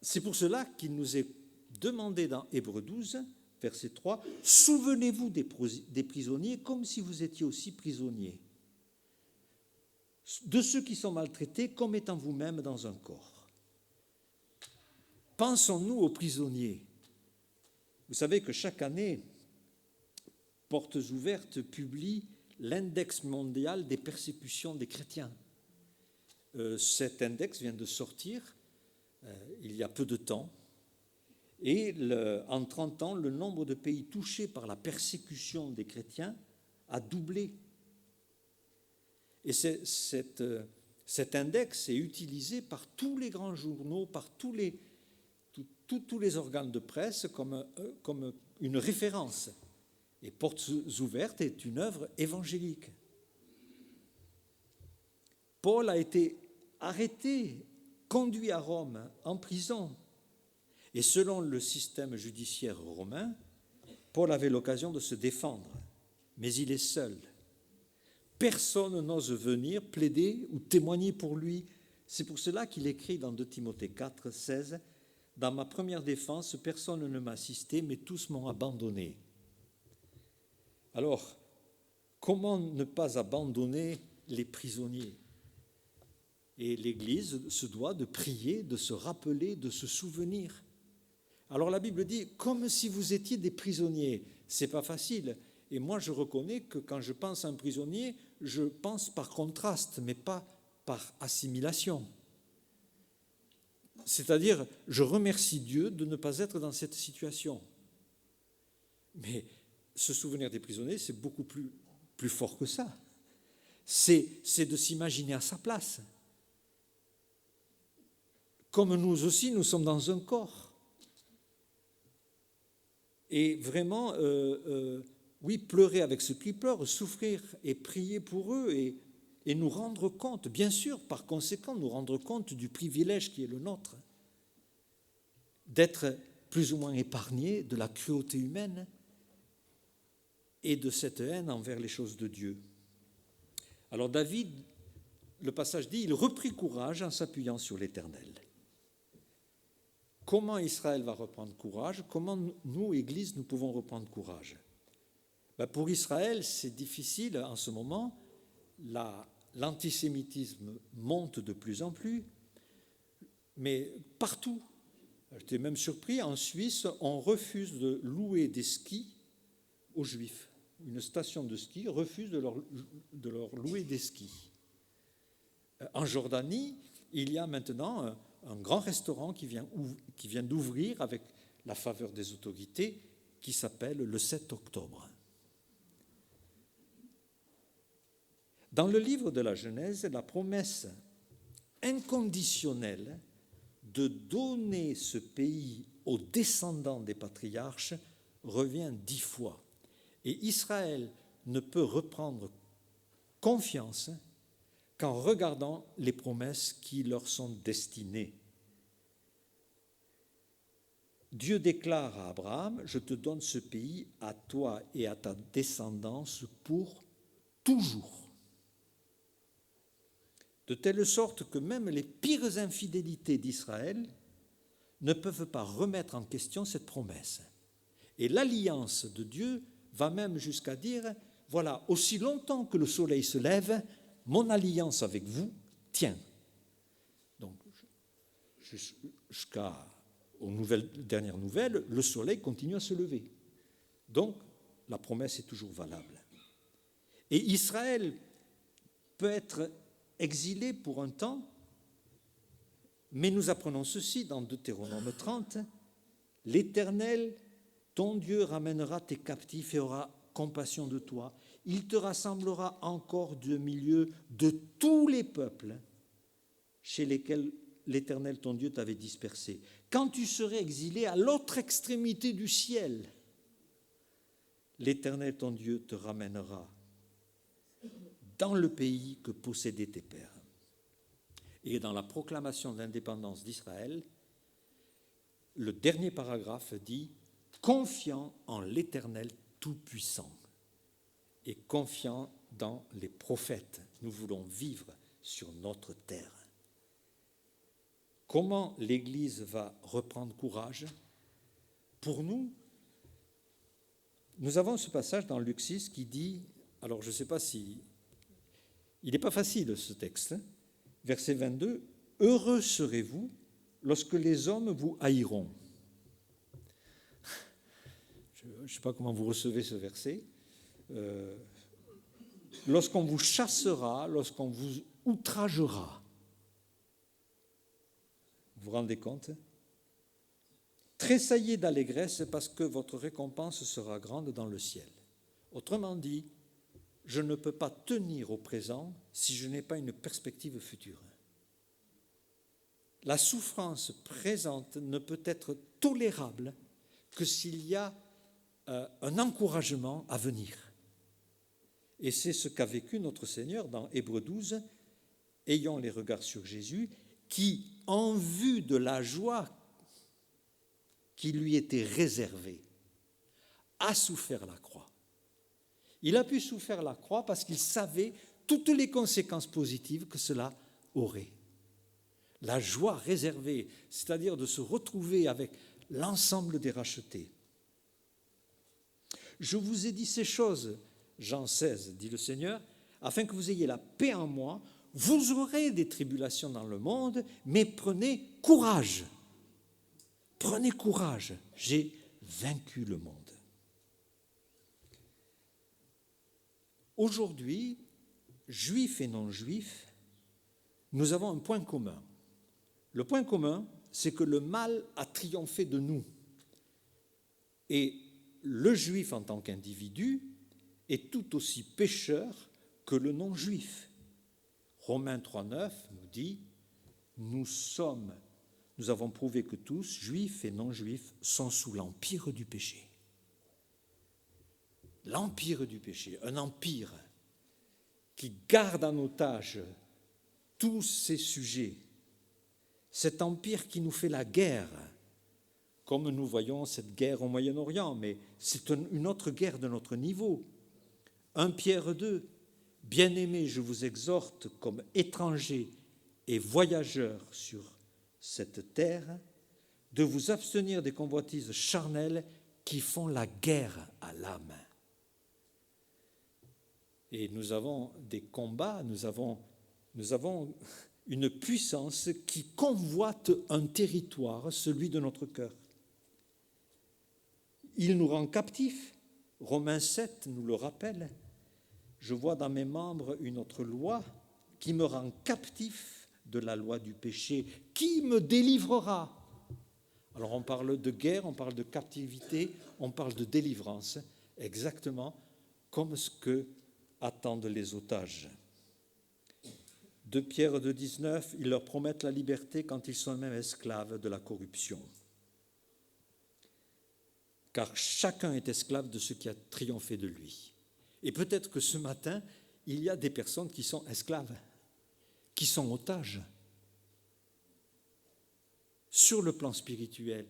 C'est pour cela qu'il nous est demandé dans Hébreux 12, verset 3, « Souvenez-vous des prisonniers comme si vous étiez aussi prisonniers, de ceux qui sont maltraités comme étant vous-même dans un corps. » Pensons-nous aux prisonniers. Vous savez que chaque année, Portes Ouvertes publie l'index mondial des persécutions des chrétiens. Cet index vient de sortir il y a peu de temps. Et en 30 ans, le nombre de pays touchés par la persécution des chrétiens a doublé. Et cet index est utilisé par tous les grands journaux, par tous les organes de presse comme une référence. Et Portes Ouvertes est une œuvre évangélique. Paul a été arrêté, conduit à Rome, en prison. Et selon le système judiciaire romain, Paul avait l'occasion de se défendre, mais il est seul. Personne n'ose venir plaider ou témoigner pour lui. C'est pour cela qu'il écrit dans 2 Timothée 4, 16, « Dans ma première défense, personne ne m'a assisté, mais tous m'ont abandonné. » Alors, comment ne pas abandonner les prisonniers? Et l'Église se doit de prier, de se rappeler, de se souvenir. Alors la Bible dit, comme si vous étiez des prisonniers. C'est pas facile. Et moi, je reconnais que quand je pense à un prisonnier, je pense par contraste, mais pas par assimilation. C'est-à-dire, je remercie Dieu de ne pas être dans cette situation. Mais se souvenir des prisonniers, c'est beaucoup plus fort que ça. C'est de s'imaginer à sa place. Comme nous aussi, nous sommes dans un corps. Et vraiment, oui, pleurer avec ceux qui pleurent, souffrir et prier pour eux et nous rendre compte, bien sûr, par conséquent, nous rendre compte du privilège qui est le nôtre, d'être plus ou moins épargnés de la cruauté humaine et de cette haine envers les choses de Dieu. Alors David, le passage dit, il reprit courage en s'appuyant sur l'Éternel. Comment Israël va reprendre courage? Comment nous, Église, nous pouvons reprendre courage? Pour Israël, c'est difficile en ce moment. L'antisémitisme monte de plus en plus, mais partout. J'étais même surpris, en Suisse, on refuse de louer des skis aux Juifs. Une station de ski refuse de leur louer des skis. En Jordanie, il y a maintenant un grand restaurant qui vient d'ouvrir avec la faveur des autorités, qui s'appelle le 7 octobre. Dans le livre de la Genèse, la promesse inconditionnelle de donner ce pays aux descendants des patriarches revient 10 fois. Et Israël ne peut reprendre confiance qu'en regardant les promesses qui leur sont destinées. Dieu déclare à Abraham, « Je te donne ce pays à toi et à ta descendance pour toujours. » De telle sorte que même les pires infidélités d'Israël ne peuvent pas remettre en question cette promesse. Et l'alliance de Dieu va même jusqu'à dire, voilà, aussi longtemps que le soleil se lève, mon alliance avec vous tient. Donc, jusqu'aux dernières nouvelles, le soleil continue à se lever. Donc, la promesse est toujours valable. Et Israël peut être exilé pour un temps, mais nous apprenons ceci dans Deutéronome 30, « L'Éternel, ton Dieu, ramènera tes captifs et aura compassion de toi. Il te rassemblera encore du milieu de tous les peuples chez lesquels l'Éternel, ton Dieu, t'avait dispersé. Quand tu serais exilé à l'autre extrémité du ciel, l'Éternel, ton Dieu, te ramènera dans le pays que possédaient tes pères. » Et dans la proclamation de l'indépendance d'Israël, le dernier paragraphe dit « Confiant en l'Éternel Tout-Puissant et confiant dans les prophètes, nous voulons vivre sur notre terre. » comment l'Église va reprendre courage? Pour nous, nous avons ce passage dans Luc 6 qui dit, alors je ne sais pas si, il n'est pas facile ce texte, hein, verset 22, « Heureux serez-vous lorsque les hommes vous haïront. » Je ne sais pas comment vous recevez ce verset. Lorsqu'on vous chassera, lorsqu'on vous outragera. Vous vous rendez compte? Tressaillez d'allégresse parce que votre récompense sera grande dans le ciel. Autrement dit, je ne peux pas tenir au présent si je n'ai pas une perspective future. La souffrance présente ne peut être tolérable que s'il y a un encouragement à venir. Et c'est ce qu'a vécu notre Seigneur dans Hébreux 12, ayant les regards sur Jésus, qui, en vue de la joie qui lui était réservée, a souffert la croix. Il a pu souffrir la croix parce qu'il savait toutes les conséquences positives que cela aurait. La joie réservée, c'est-à-dire de se retrouver avec l'ensemble des rachetés. Je vous ai dit ces choses, Jean 16, dit le Seigneur, afin que vous ayez la paix en moi. Vous aurez des tribulations dans le monde, mais prenez courage. Prenez courage, j'ai vaincu le monde. Aujourd'hui, juifs et non-juifs, nous avons un point commun. Le point commun, c'est que le mal a triomphé de nous. Et le juif en tant qu'individu est tout aussi pécheur que le non-juif. Romains 3,9 nous dit « Nous avons prouvé que tous, juifs et non-juifs, sont sous l'empire du péché. » L'empire du péché, un empire qui garde en otage tous ces sujets. Cet empire qui nous fait la guerre, comme nous voyons cette guerre au Moyen-Orient, mais c'est une autre guerre de notre niveau. 1 Pierre 2, « Bien-aimés, je vous exhorte comme étrangers et voyageurs sur cette terre, de vous abstenir des convoitises charnelles qui font la guerre à l'âme. » Et nous avons des combats, nous avons une puissance qui convoite un territoire, celui de notre cœur. Il nous rend captifs. Romains 7 nous le rappelle. Je vois dans mes membres une autre loi qui me rend captif de la loi du péché. Qui me délivrera? Alors on parle de guerre, on parle de captivité, on parle de délivrance, exactement comme ce que attendent les otages. 2 Pierre 2,19, ils leur promettent la liberté quand ils sont même esclaves de la corruption. Car chacun est esclave de ce qui a triomphé de lui. Et peut-être que ce matin, il y a des personnes qui sont esclaves, qui sont otages. Sur le plan spirituel,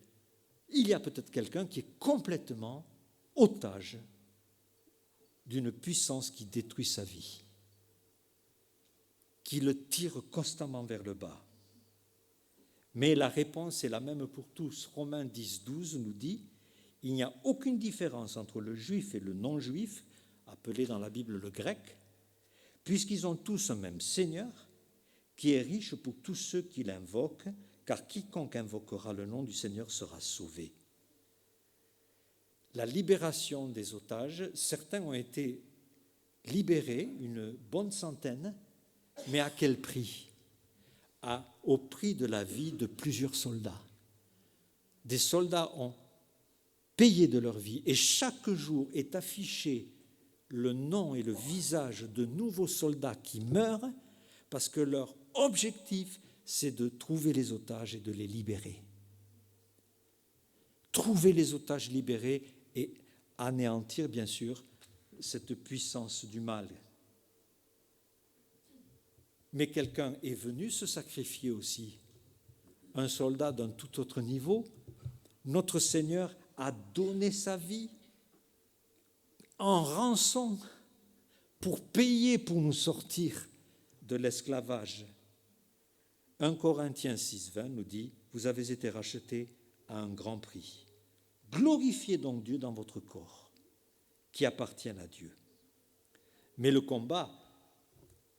il y a peut-être quelqu'un qui est complètement otage d'une puissance qui détruit sa vie, qui le tire constamment vers le bas. Mais la réponse est la même pour tous. Romains 10,12 nous dit « Il n'y a aucune différence entre le juif et le non-juif, appelé dans la Bible le grec, puisqu'ils ont tous un même Seigneur, qui est riche pour tous ceux qui l'invoquent, car quiconque invoquera le nom du Seigneur sera sauvé. » La libération des otages, certains ont été libérés, une bonne centaine, mais à quel prix? Au prix de la vie de plusieurs soldats. Des soldats ont payé de leur vie et chaque jour est affiché le nom et le visage de nouveaux soldats qui meurent parce que leur objectif, c'est de trouver les otages et de les libérer. Trouver les otages libérés et anéantir, bien sûr, cette puissance du mal. Mais quelqu'un est venu se sacrifier aussi. Un soldat d'un tout autre niveau. Notre Seigneur a donné sa vie en rançon pour payer pour nous sortir de l'esclavage. 1 Corinthiens 6,20 nous dit « Vous avez été rachetés à un grand prix. Glorifiez donc Dieu dans votre corps, qui appartient à Dieu. » Mais le combat,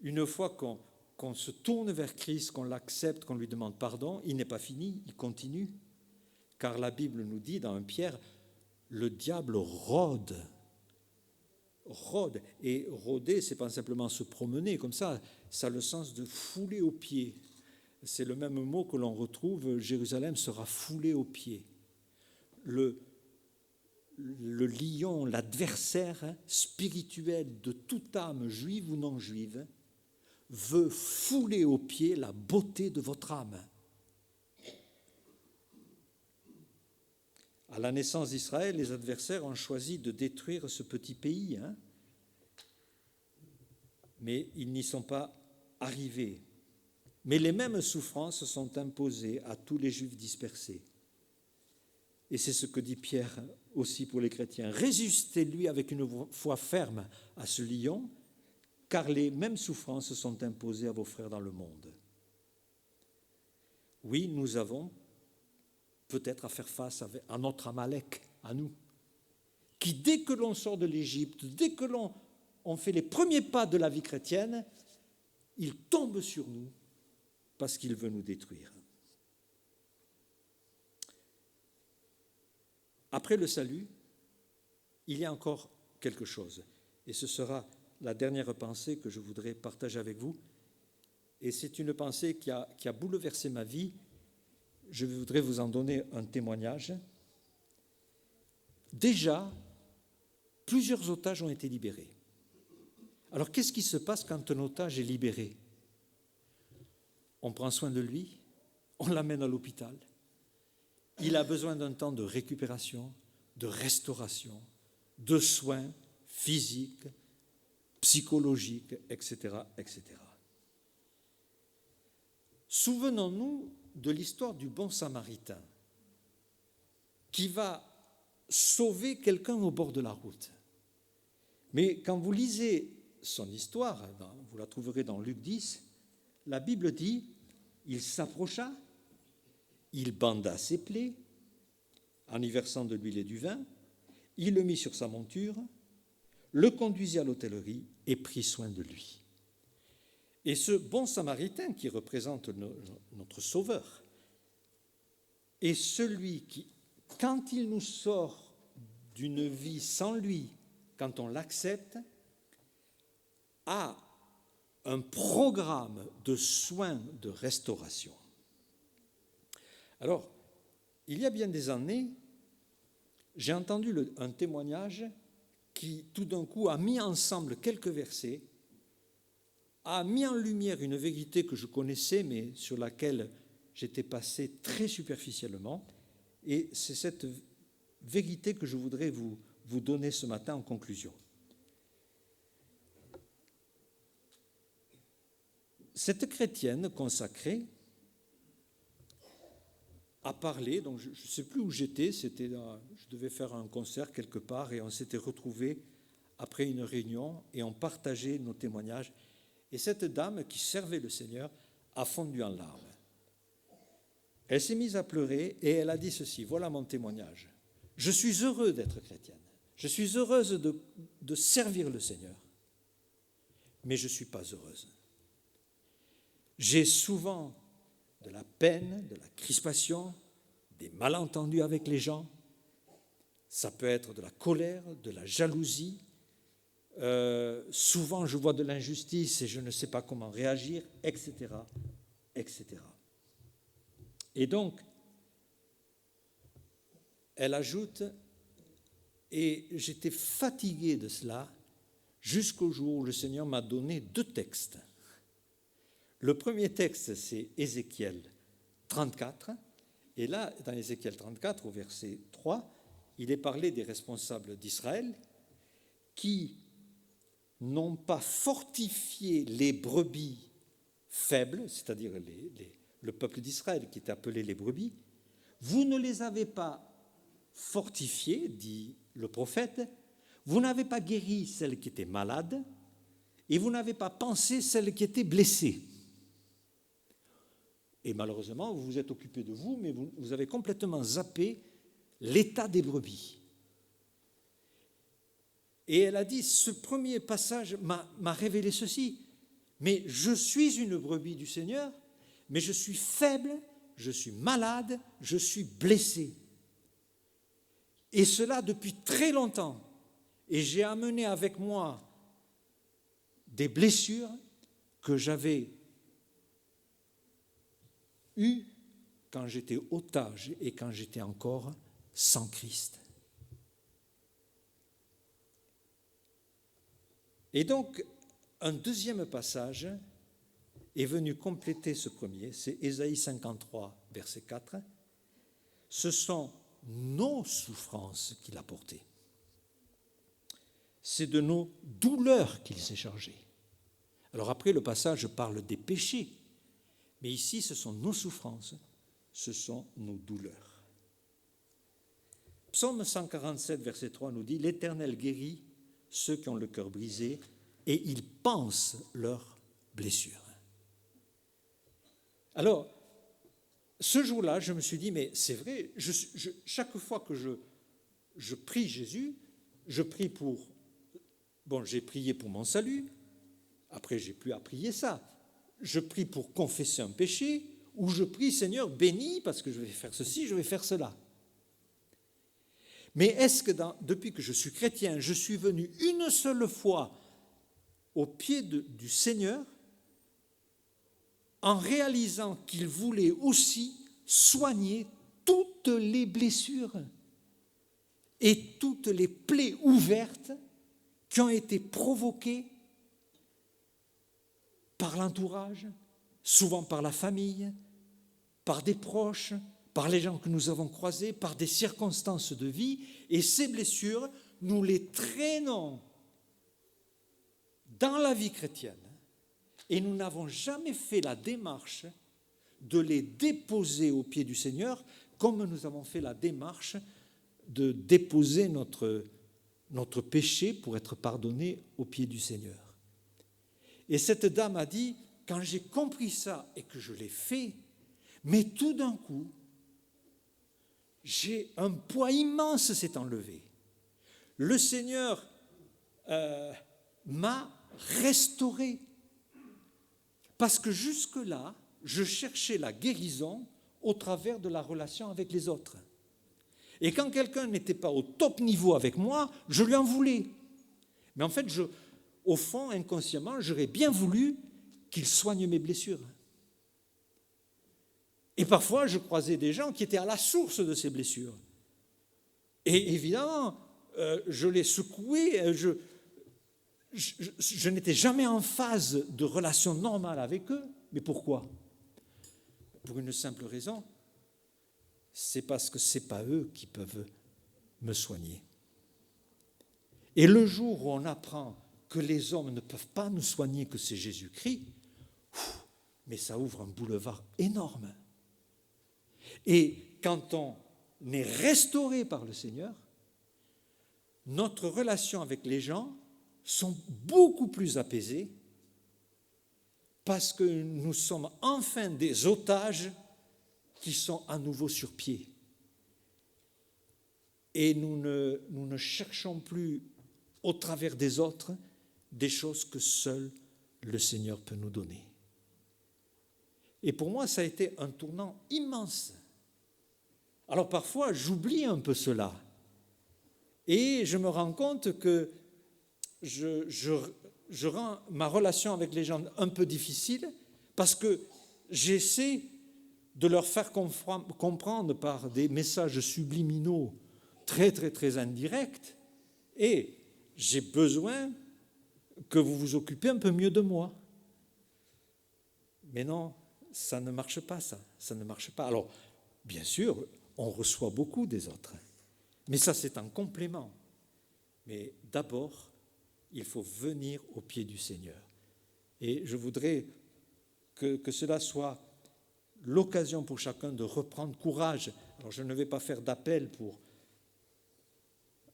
une fois qu'on se tourne vers Christ, qu'on l'accepte, qu'on lui demande pardon, il n'est pas fini, il continue. Car la Bible nous dit dans 1 Pierre, le diable rôde. Et rôder, ce n'est pas simplement se promener comme ça a le sens de fouler aux pieds. C'est le même mot que l'on retrouve, Jérusalem sera foulée aux pieds. Le lion, l'adversaire spirituel de toute âme, juive ou non juive, veut fouler aux pieds la beauté de votre âme. À la naissance d'Israël, les adversaires ont choisi de détruire ce petit pays, mais ils n'y sont pas arrivés. Mais les mêmes souffrances sont imposées à tous les Juifs dispersés. Et c'est ce que dit Pierre aussi pour les chrétiens. Résistez-lui avec une foi ferme à ce lion, car les mêmes souffrances sont imposées à vos frères dans le monde. Oui, nous avons peut-être à faire face à notre Amalek, à nous, qui dès que l'on sort de l'Égypte, dès que l'on fait les premiers pas de la vie chrétienne, il tombe sur nous parce qu'il veut nous détruire. Après le salut, il y a encore quelque chose, et ce sera la dernière pensée que je voudrais partager avec vous, et c'est une pensée qui a bouleversé ma vie. Je voudrais vous en donner un témoignage. Déjà, plusieurs otages ont été libérés. Alors, qu'est-ce qui se passe quand un otage est libéré? On prend soin de lui, on l'amène à l'hôpital. Il a besoin d'un temps de récupération, de restauration, de soins physiques, psychologiques, etc., etc. Souvenons-nous de l'histoire du bon Samaritain qui va sauver quelqu'un au bord de la route. Mais quand vous lisez son histoire, vous la trouverez dans Luc 10, la Bible dit, il s'approcha, il banda ses plaies, en y versant de l'huile et du vin, il le mit sur sa monture, le conduisit à l'hôtellerie et prit soin de lui. Et ce bon Samaritain qui représente notre Sauveur est celui qui, quand il nous sort d'une vie sans lui, quand on l'accepte, a un programme de soins, de restauration. Alors, il y a bien des années, j'ai entendu un témoignage qui, tout d'un coup, a mis ensemble quelques versets, a mis en lumière une vérité que je connaissais, mais sur laquelle j'étais passé très superficiellement. Et c'est cette vérité que je voudrais vous donner ce matin en conclusion. Cette chrétienne consacrée a parlé, donc je ne sais plus où j'étais, je devais faire un concert quelque part et on s'était retrouvés après une réunion et on partageait nos témoignages. Et cette dame qui servait le Seigneur a fondu en larmes. Elle s'est mise à pleurer et elle a dit ceci, voilà mon témoignage. Je suis heureux d'être chrétienne, je suis heureuse de servir le Seigneur, mais je ne suis pas heureuse. J'ai souvent de la peine, de la crispation, des malentendus avec les gens. Ça peut être de la colère, de la jalousie. Souvent, je vois de l'injustice et je ne sais pas comment réagir, etc., etc. Et donc, elle ajoute, et j'étais fatigué de cela jusqu'au jour où le Seigneur m'a donné 2 textes. Le premier texte, c'est Ézéchiel 34, et là, dans Ézéchiel 34, au verset 3, il est parlé des responsables d'Israël qui n'ont pas fortifié les brebis faibles, c'est-à-dire le peuple d'Israël qui est appelé les brebis. Vous ne les avez pas fortifiées, dit le prophète, vous n'avez pas guéri celles qui étaient malades et vous n'avez pas pansé celles qui étaient blessées. Et malheureusement, vous vous êtes occupé de vous, mais vous avez complètement zappé l'état des brebis. Et elle a dit, ce premier passage m'a révélé ceci. Mais je suis une brebis du Seigneur, mais je suis faible, je suis malade, je suis blessé. Et cela depuis très longtemps. Et j'ai amené avec moi des blessures que j'avais eues quand j'étais otage et quand j'étais encore sans Christ. Et donc, un deuxième passage est venu compléter ce premier, c'est Ésaïe 53, verset 4. Ce sont nos souffrances qu'il a portées. C'est de nos douleurs qu'il s'est chargé. Alors après, le passage parle des péchés, mais ici, ce sont nos souffrances, ce sont nos douleurs. Psaume 147, verset 3 nous dit « L'Éternel guérit ceux qui ont le cœur brisé et il pense leurs blessures. » Alors, ce jour-là, je me suis dit, mais c'est vrai, chaque fois que je prie Jésus, je prie pour... Bon, j'ai prié pour mon salut, après j'ai plus à prier ça. Je prie pour confesser un péché, ou je prie, Seigneur, bénis, parce que je vais faire ceci, je vais faire cela. Mais est-ce que depuis que je suis chrétien, je suis venu une seule fois au pied du Seigneur en réalisant qu'il voulait aussi soigner toutes les blessures et toutes les plaies ouvertes qui ont été provoquées par l'entourage, souvent par la famille, par des proches, par les gens que nous avons croisés, par des circonstances de vie. Et ces blessures, nous les traînons dans la vie chrétienne. Et nous n'avons jamais fait la démarche de les déposer aux pieds du Seigneur, comme nous avons fait la démarche de déposer notre péché pour être pardonné aux pieds du Seigneur. Et cette dame a dit, quand j'ai compris ça et que je l'ai fait, mais tout d'un coup, j'ai un poids immense s'est enlevé. Le Seigneur m'a restauré. Parce que jusque-là, je cherchais la guérison au travers de la relation avec les autres. Et quand quelqu'un n'était pas au top niveau avec moi, je lui en voulais. Mais en fait, au fond, inconsciemment, j'aurais bien voulu qu'il soigne mes blessures. Et parfois, je croisais des gens qui étaient à la source de ces blessures. Et évidemment, je les secouais, je n'étais jamais en phase de relation normale avec eux. Mais pourquoi ? Pour une simple raison, c'est parce que ce n'est pas eux qui peuvent me soigner. Et le jour où on apprend que les hommes ne peuvent pas nous soigner, que c'est Jésus-Christ, mais ça ouvre un boulevard énorme. Et quand on est restauré par le Seigneur, notre relation avec les gens sont beaucoup plus apaisées parce que nous sommes enfin des otages qui sont à nouveau sur pied. Et nous ne cherchons plus au travers des autres des choses que seul le Seigneur peut nous donner. Et pour moi, ça a été un tournant immense. Alors parfois, j'oublie un peu cela. Et je me rends compte que je rends ma relation avec les gens un peu difficile parce que j'essaie de leur faire comprendre par des messages subliminaux très, très, très indirects. Et j'ai besoin que vous vous occupiez un peu mieux de moi. Mais non, ça ne marche pas, ça ne marche pas. Alors, bien sûr, on reçoit beaucoup des autres, mais ça, c'est un complément. Mais d'abord, il faut venir au pied du Seigneur. Et je voudrais que cela soit l'occasion pour chacun de reprendre courage. Alors, je ne vais pas faire d'appel pour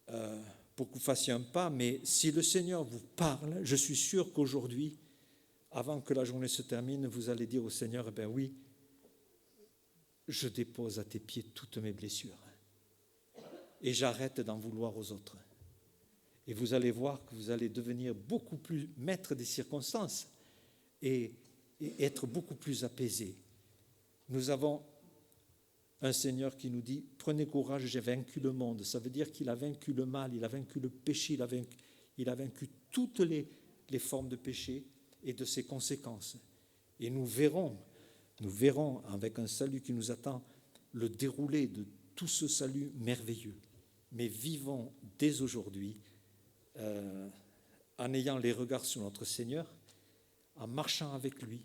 que vous fassiez un pas, mais si le Seigneur vous parle, je suis sûr qu'aujourd'hui, avant que la journée se termine, vous allez dire au Seigneur, eh bien oui, je dépose à tes pieds toutes mes blessures et j'arrête d'en vouloir aux autres. Et vous allez voir que vous allez devenir beaucoup plus maître des circonstances et être beaucoup plus apaisé. Nous avons un Seigneur qui nous dit « Prenez courage, j'ai vaincu le monde ». Ça veut dire qu'il a vaincu le mal, il a vaincu le péché, il a vaincu toutes les formes de péché et de ses conséquences. Et nous verrons avec un salut qui nous attend le déroulé de tout ce salut merveilleux. Mais vivons dès aujourd'hui en ayant les regards sur notre Seigneur, en marchant avec lui.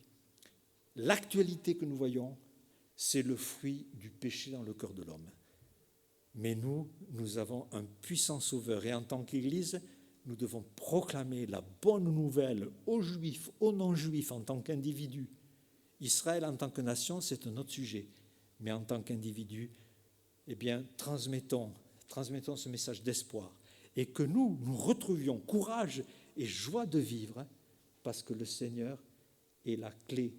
L'actualité que nous voyons, c'est le fruit du péché dans le cœur de l'homme. Mais nous avons un puissant Sauveur et en tant qu'Église, nous devons proclamer la bonne nouvelle aux Juifs, aux non-Juifs, en tant qu'individus. Israël en tant que nation, c'est un autre sujet. Mais en tant qu'individu, eh bien, transmettons ce message d'espoir et que nous retrouvions courage et joie de vivre parce que le Seigneur est la clé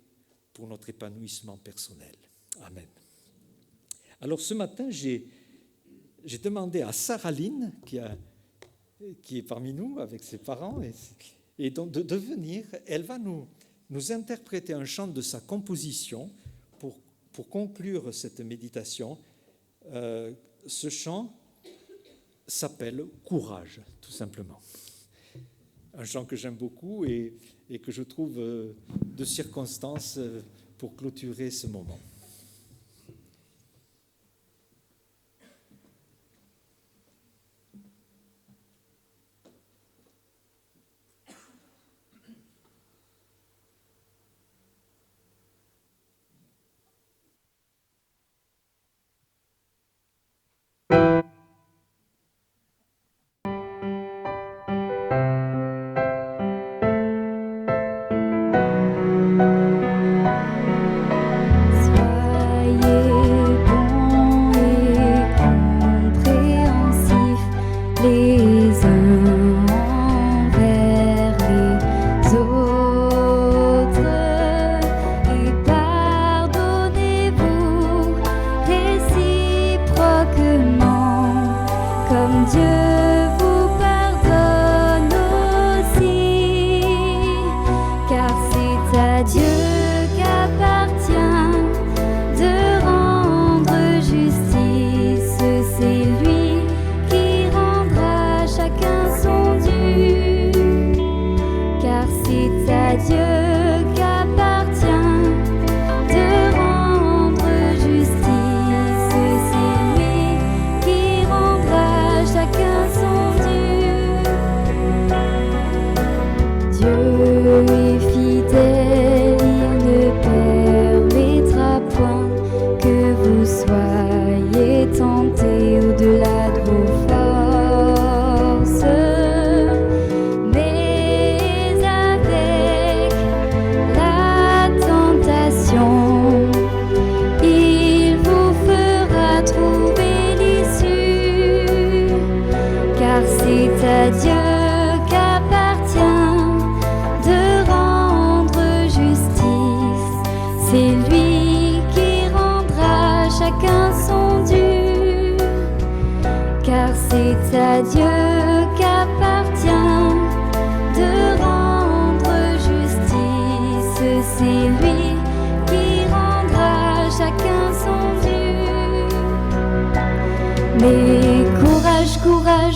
pour notre épanouissement personnel. Amen. Alors ce matin, j'ai demandé à Sarah-Line, qui est parmi nous avec ses parents, et donc de venir. Elle va nous interpréter un chant de sa composition pour conclure cette méditation. Ce chant s'appelle « Courage », tout simplement. Un chant que j'aime beaucoup et que je trouve de circonstance pour clôturer ce moment.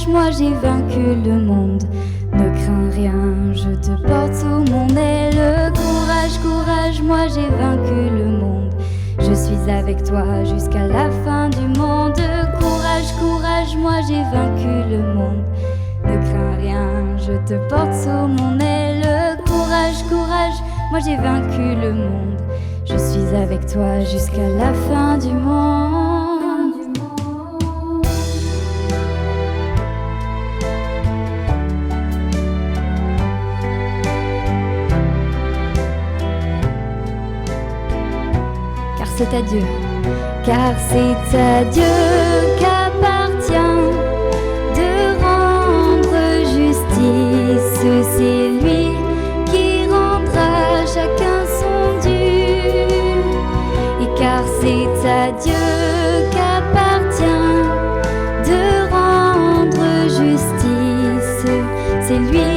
Moi j'ai vaincu le monde, ne crains rien, je te porte sous mon aile. Courage, courage, moi j'ai vaincu le monde, je suis avec toi jusqu'à la fin du monde. Courage, courage, moi j'ai vaincu le monde, ne crains rien, je te porte sous mon aile. Courage, courage, moi j'ai vaincu le monde, je suis avec toi jusqu'à la fin du monde. C'est à Dieu, car c'est à Dieu qu'appartient de rendre justice. C'est lui qui rendra chacun son dû. Et car c'est à Dieu qu'appartient de rendre justice. C'est lui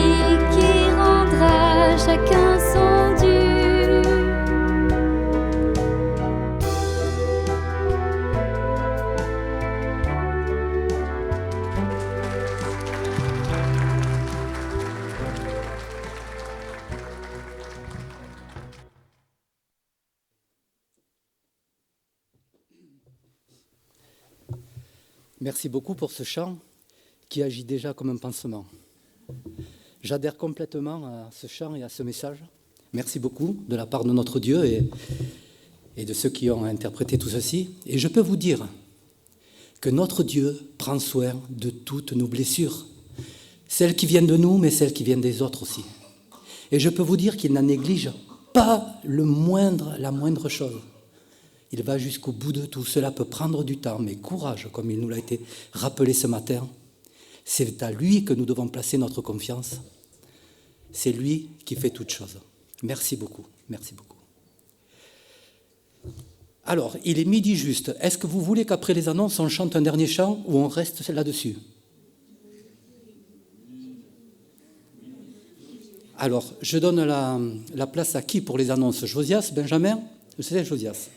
qui rendra chacun son dû. Merci beaucoup pour ce chant qui agit déjà comme un pansement. J'adhère complètement à ce chant et à ce message. Merci beaucoup de la part de notre Dieu et de ceux qui ont interprété tout ceci. Et je peux vous dire que notre Dieu prend soin de toutes nos blessures, celles qui viennent de nous, mais celles qui viennent des autres aussi. Et je peux vous dire qu'il n'en néglige pas la moindre chose. Il va jusqu'au bout de tout. Cela peut prendre du temps, mais courage, comme il nous l'a été rappelé ce matin. C'est à lui que nous devons placer notre confiance. C'est lui qui fait toutes choses. Merci beaucoup. Merci beaucoup. Alors, il est midi juste. Est-ce que vous voulez qu'après les annonces, on chante un dernier chant ou on reste là-dessus? Alors, je donne la place à qui pour les annonces? Josias, Benjamin? C'est Josias.